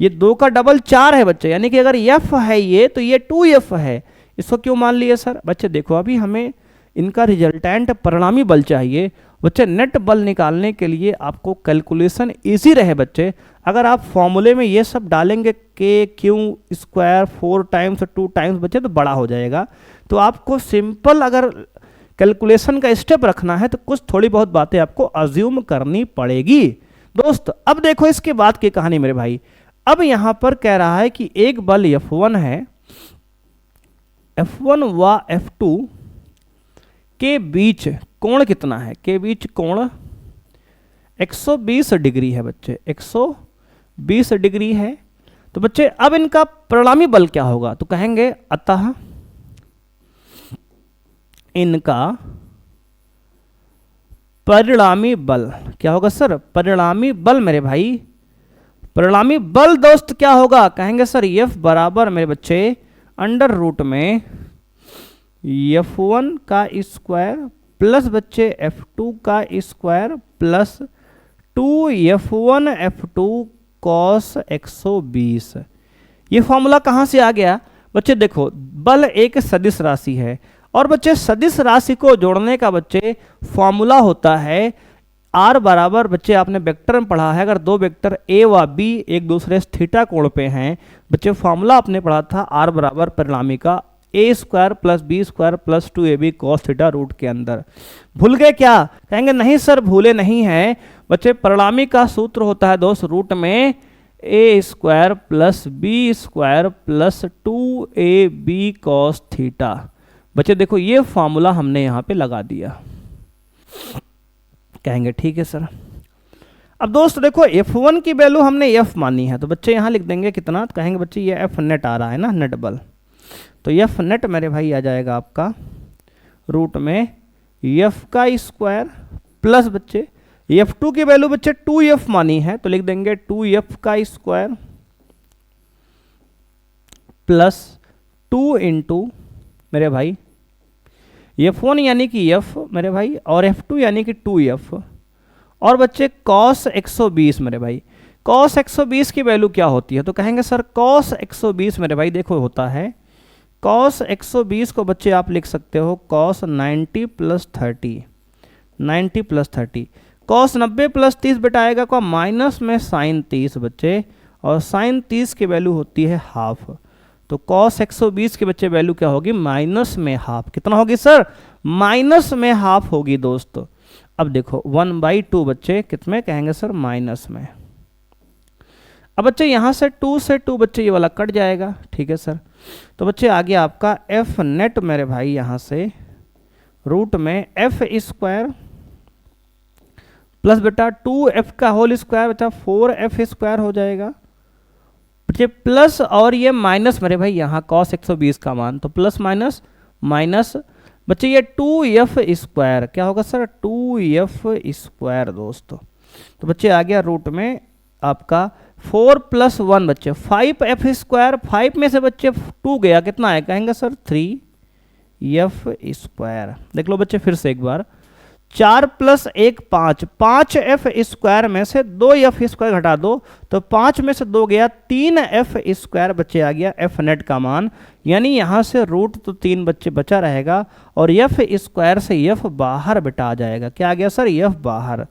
ये 2 का डबल 4 है बच्चे, यानी कि अगर F है ये, तो ये 2F है। इसको क्यों मान लिए सर, बच्चे देखो अभी हमें इनका रिजल्टेंट परिणामी बल चाहिए बच्चे। नेट बल निकालने के लिए आपको कैलकुलेशन इजी रहे बच्चे, अगर आप फॉर्मूले में ये सब डालेंगे K Q square 4 times 2 times बच्चे, तो बड़ा हो जाएगा। तो आपको सिंपल अगर कैलकुलेशन का स्टेप रखना है तो कुछ थोड़ी बहुत बातें आपको अज्यूम करनी पड़ेगी दोस्त। अब देखो इसके बाद की कहानी मेरे भाई। अब यहां पर कह रहा है कि एक बल F1 है, F1 व F2 के बीच कोण कितना है, के बीच कोण 120 डिग्री है बच्चे, 120 डिग्री है। तो बच्चे अब इनका परिणामी बल क्या होगा, तो कहेंगे अतः इनका परिणामी बल क्या होगा सर, परिणामी बल मेरे भाई, परिणामी बल दोस्त क्या होगा, कहेंगे सर F बराबर मेरे बच्चे अंडर रूट में F1 का स्क्वायर प्लस बच्चे F2 का square plus 2F1 F2 cos 120। ये फॉर्मूला कहाँ से आ गया बच्चे, देखो बल एक सदिश राशि है और बच्चे सदिश राशि को जोड़ने का बच्चे फॉर्मूला होता है R बराबर, बच्चे आपने वेक्टर में पढ़ा है, अगर दो वेक्टर A व B एक दूसरे से थीटा कोण पे हैं बच्चे, फॉर्मूला आपने पढ़ा था R बराबर परिणामी का A square plus B square plus 2AB cos theta root के अंदर। भूल गए क्या, कहेंगे नहीं सर भूले नहीं है बच्चे, परिणामी का सूत्र होता है दोस्त रूट में A square plus B square plus 2AB cos theta. बच्चे देखो ये फॉर्मूला हमने यहाँ पे लगा दिया, कहेंगे ठीक है सर। अब दोस्त देखो F1 की वैल्यू हमने F मानी है, तो बच्चे यहाँ लिख देंगे कितना, तो कहेंगे बच्चे ये F नेट आ रहा है ना, नेट बल, तो F नेट मेरे भाई आ जाएगा आपका रूट में F का स्क्वायर प्लस बच्चे F2 की वैल्यू बच्चे 2F मानी है, तो लिख देंगे 2F का स्क्वायर प्लस 2 इंटू मेरे भाई F1 यानी कि F मेरे भाई और F2 यानी कि 2F और बच्चे cos 120 मेरे भाई। cos 120 की वैल्यू क्या होती है, तो कहेंगे सर cos 120 मेरे भाई देखो होता है cos 120 को बच्चे आप लिख सकते हो cos 90 plus 30, 90 plus 30, cos 90 plus 30 बेटा आएगा को माइनस में sin 30 बच्चे, और sin 30 की वैल्यू होती है हाफ, तो cos 120 के बच्चे वैल्यू क्या होगी, माइनस में हाफ। कितना होगी सर, माइनस में हाफ होगी दोस्तों। अब देखो 1/2 बच्चे कितने कहेंगे सर, माइनस में। अब बच्चे यहाँ से 2 से 2 बच्चे ये वाला कट जाएगा, ठीक है सर। तो बच्चे आ गया आपका F नेट मेरे भाई यहाँ से रूट में F स्क्वायर प्लस बेटा 2F का होल स्क्वायर बेटा 4F स्क्वायर हो जाएगा बच्चे, प्लस और ये माइनस मेरे भाई यहाँ cos 120 का मान, तो प्लस माइनस माइनस बच्चे ये 2F स्क्वायर क्या होगा सर, 2F स्क्वायर दोस्तों। तो बच्चे आ गया रूट में आपका 4 प्लस 1 बच्चे 5F स्क्वायर, 5 में से बच्चे 2 गया कितना है, कहेंगे सर 3F स्क्वायर। देख लो बच्चे फिर से एक बार, 4 + 1 5, 5f² में से 2f² घटा दो तो 5 में से 2 गया, 3f² बच्चे आ गया एफ नेट का मान। यानी यहाँ से रूट तो 3 बच्चे बचा रहेगा और f² से f बाहर बेटा आ जाएगा। क्या आ गया सर? f बाहर।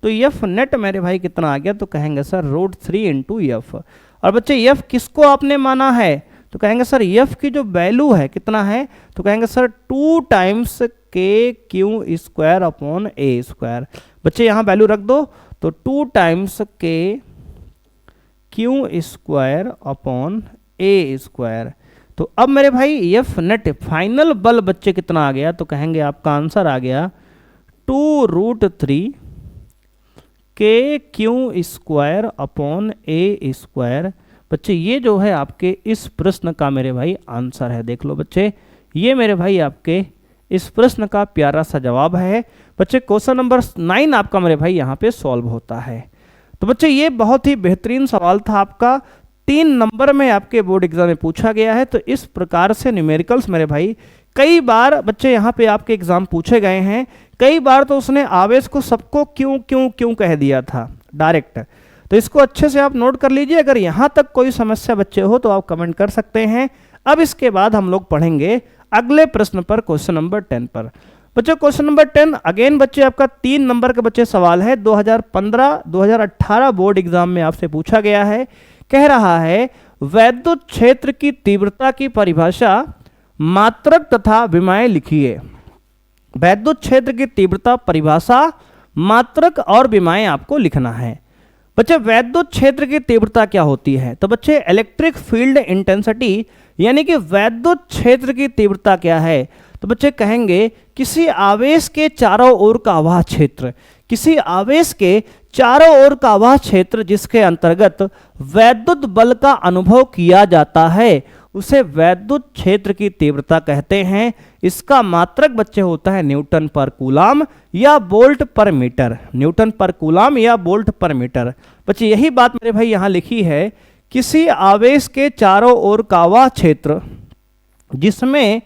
तो f नेट मेरे भाई कितना आ गया? तो कहेंगे सर √3 × f। और बच्चे f किसको आपने माना है? तो कहेंगे सर f की जो वैल्यू है कितना है? तो कहेंगे सर 2 टाइम्स KQ² / A²। बच्चे यहाँ वैल्यू रख दो तो 2 टाइम्स KQ² / A²। तो अब मेरे भाई f नेट फाइनल बल बच्चे कितना आ गया? तो कहेंगे आपका आंसर आ गया 2√3 KQ² / A²। बच्चे ये जो है आपके इस प्रश्न का मेरे भाई आंसर है। देख लो बच्चे, ये मेरे भाई आपके इस प्रश्न का प्यारा सा जवाब है। बच्चे क्वेश्चन नंबर 9 आपका मेरे भाई यहाँ पे सॉल्व होता है। तो बच्चे ये बहुत ही बेहतरीन सवाल था आपका, 3 नंबर में आपके बोर्ड एग्जाम में पूछा गया है। तो इस प्रकार से न्यूमेरिकल्स मेरे भाई कई बार बच्चे यहाँ पे आपके एग्जाम पूछे गए हैं। कई बार तो उसने आवेश को सबको क्यों क्यों क्यों कह दिया था डायरेक्ट। तो इसको अच्छे से आप नोट कर लीजिए। अगर यहाँ तक कोई समस्या बच्चे हो तो आप कमेंट कर सकते हैं। अब इसके बाद हम लोग पढ़ेंगे अगले प्रश्न पर, क्वेश्चन नंबर 10 पर। बच्चों क्वेश्चन नंबर 10 अगेन बच्चे आपका 3 नंबर का बच्चे सवाल है। 2015-2018 बोर्ड एग्जाम में आपसे पूछा गया है। कह रहा है वैद्युत क्षेत्र की तीव्रता की परिभाषा मात्रक तथा विमाएं लिखिए। वैद्युत क्षेत्र की तीव्रता परिभाषा मात्रक और विमाएं आपको लिखना है। बच्चे वैद्युत क्षेत्र की तीव्रता क्या होती है? तो बच्चे इलेक्ट्रिक फील्ड इंटेंसिटी, यानी कि वैद्युत क्षेत्र की तीव्रता क्या है? तो बच्चे कहेंगे किसी आवेश के चारों ओर का वह क्षेत्र, किसी आवेश के चारों ओर का वह क्षेत्र जिसके अंतर्गत वैद्युत बल का अनुभव किया जाता है, उसे वैद्युत क्षेत्र की तीव्रता कहते हैं। इसका मात्रक बच्चे होता है न्यूटन पर कूलाम या वोल्ट पर मीटर। न्यूटन पर कूलाम या वोल्ट पर मीटर। बच्चे यही बात मेरे भाई यहाँ लिखी है, किसी आवेश के चारों ओर का वह क्षेत्र जिसमें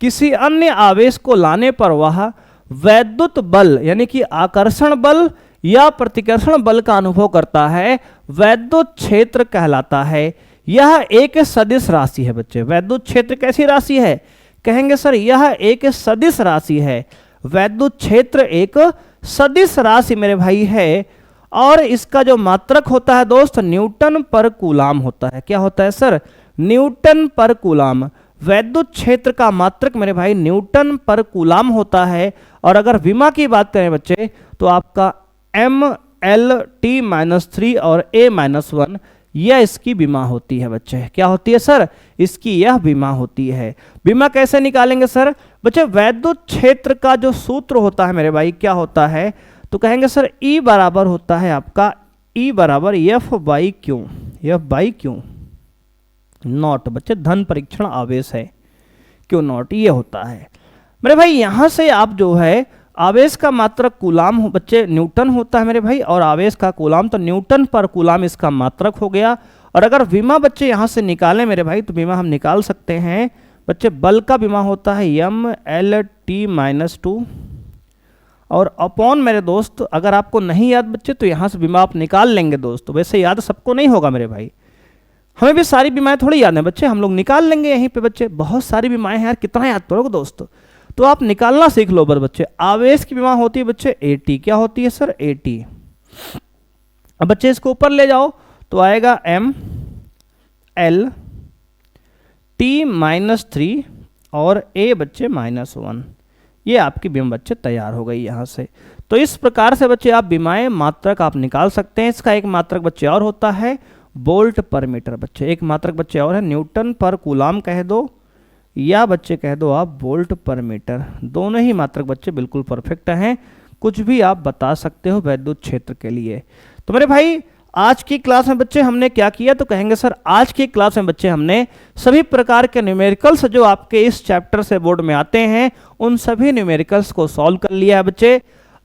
किसी अन्य आवेश को लाने पर वह वैद्युत बल यानी कि आकर्षण बल या प्रतिकर्षण बल का अनुभव करता है, वैद्युत क्षेत्र कहलाता है। यह एक सदिश राशि है। बच्चे वैद्युत क्षेत्र कैसी राशि है? कहेंगे सर यह एक सदिश राशि है। वैद्युत क्षेत्र एक सदिश राशि मेरे भाई है और इसका जो मात्रक होता है दोस्त न्यूटन पर कूलाम होता है। क्या होता है सर? न्यूटन पर कूलाम। वैद्युत क्षेत्र का मात्रक मेरे भाई न्यूटन पर कूलाम होता है। और अगर विमा की बात करें बच्चे तो आपका MLT-3 और A-1 यह इसकी विमा होती है। बच्चे क्या होती है सर? इसकी यह विमा होती है। विमा कैसे निकालेंगे सर? बच्चे वैद्युत क्षेत्र का जो सूत्र होता है मेरे भाई क्या होता है? तो कहेंगे सर E बराबर होता है आपका E बराबर F/Q। F/Q नॉट बच्चे धन परीक्षण आवेश है, क्यों नॉट ये होता है मेरे भाई। यहां से आप जो है आवेश का मात्रक कूलाम हो बच्चे न्यूटन होता है मेरे भाई, और आवेश का कूलाम तो न्यूटन पर कूलाम इसका मात्रक हो गया। और अगर विमा बच्चे यहां से निकालें मेरे भाई तो विमा हम निकाल सकते हैं बच्चे, बल का विमा होता है MLT-2 और अपॉन मेरे दोस्त अगर आपको नहीं याद बच्चे तो यहां से विमा आप निकाल लेंगे दोस्त। वैसे याद सबको नहीं होगा मेरे भाई, हमें भी सारी बीमाएं थोड़ी याद है बच्चे, हम लोग निकाल लेंगे यहीं पे बच्चे। बहुत सारी बीमाएं हैं यार, कितना याद करोगे दोस्त? तो आप निकालना सीख लो बर बच्चे। आवेश की बीमा होती है बच्चे AT। क्या होती है सर? AT। अब बच्चे इसको ऊपर ले जाओ तो आएगा MLT-3 और A बच्चे -1। ये आपकी बीमा बच्चे तैयार हो गई यहाँ से। तो इस प्रकार से बच्चे आप बीमाएं मात्रक आप निकाल सकते हैं। इसका एक मात्रक बच्चे और होता है वोल्ट पर मीटर। बच्चे एक मात्रक बच्चे और है न्यूटन पर कूलाम कह दो या बच्चे कह दो आप वोल्ट पर मीटर। दोनों ही मात्रक बच्चे बिल्कुल परफेक्ट हैं, कुछ भी आप बता सकते हो वैद्युत क्षेत्र के लिए। तो मेरे भाई आज की क्लास में बच्चे हमने क्या किया? तो कहेंगे सर आज की क्लास में बच्चे हमने सभी प्रकार के न्यूमेरिकल्स जो आपके इस चैप्टर से बोर्ड में आते हैं उन सभी न्यूमेरिकल्स को सॉल्व कर लिया है बच्चे।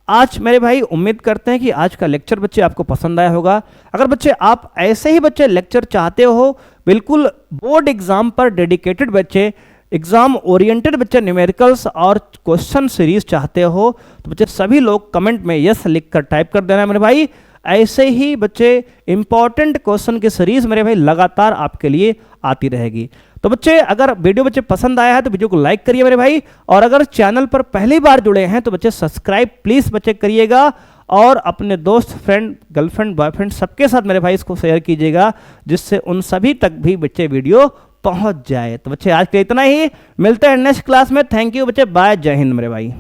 आज मेरे भाई उम्मीद करते हैं कि आज का लेक्चर बच्चे आपको पसंद आया होगा। अगर बच्चे आप ऐसे ही बच्चे लेक्चर चाहते हो बिल्कुल बोर्ड एग्जाम पर डेडिकेटेड बच्चे एग्जाम ओरिएंटेड बच्चे न्यूमेरिकल्स और क्वेश्चन सीरीज चाहते हो तो बच्चे सभी लोग कमेंट में यस लिखकर टाइप कर देना मेरे भाई। ऐसे ही बच्चे इंपॉर्टेंट क्वेश्चन की सीरीज मेरे भाई लगातार आपके लिए आती रहेगी। तो बच्चे अगर वीडियो बच्चे पसंद आया है तो वीडियो को लाइक करिए मेरे भाई, और अगर चैनल पर पहली बार जुड़े हैं तो बच्चे सब्सक्राइब प्लीज बच्चे करिएगा, और अपने दोस्त, फ्रेंड, गर्लफ्रेंड, बॉयफ्रेंड सबके साथ मेरे भाई इसको शेयर कीजिएगा, जिससे उन सभी तक भी बच्चे वीडियो पहुंच जाए। तो बच्चे आज के इतना ही, मिलते हैं नेक्स्ट क्लास में। थैंक यू बच्चे, बाय, जय हिंद मेरे भाई।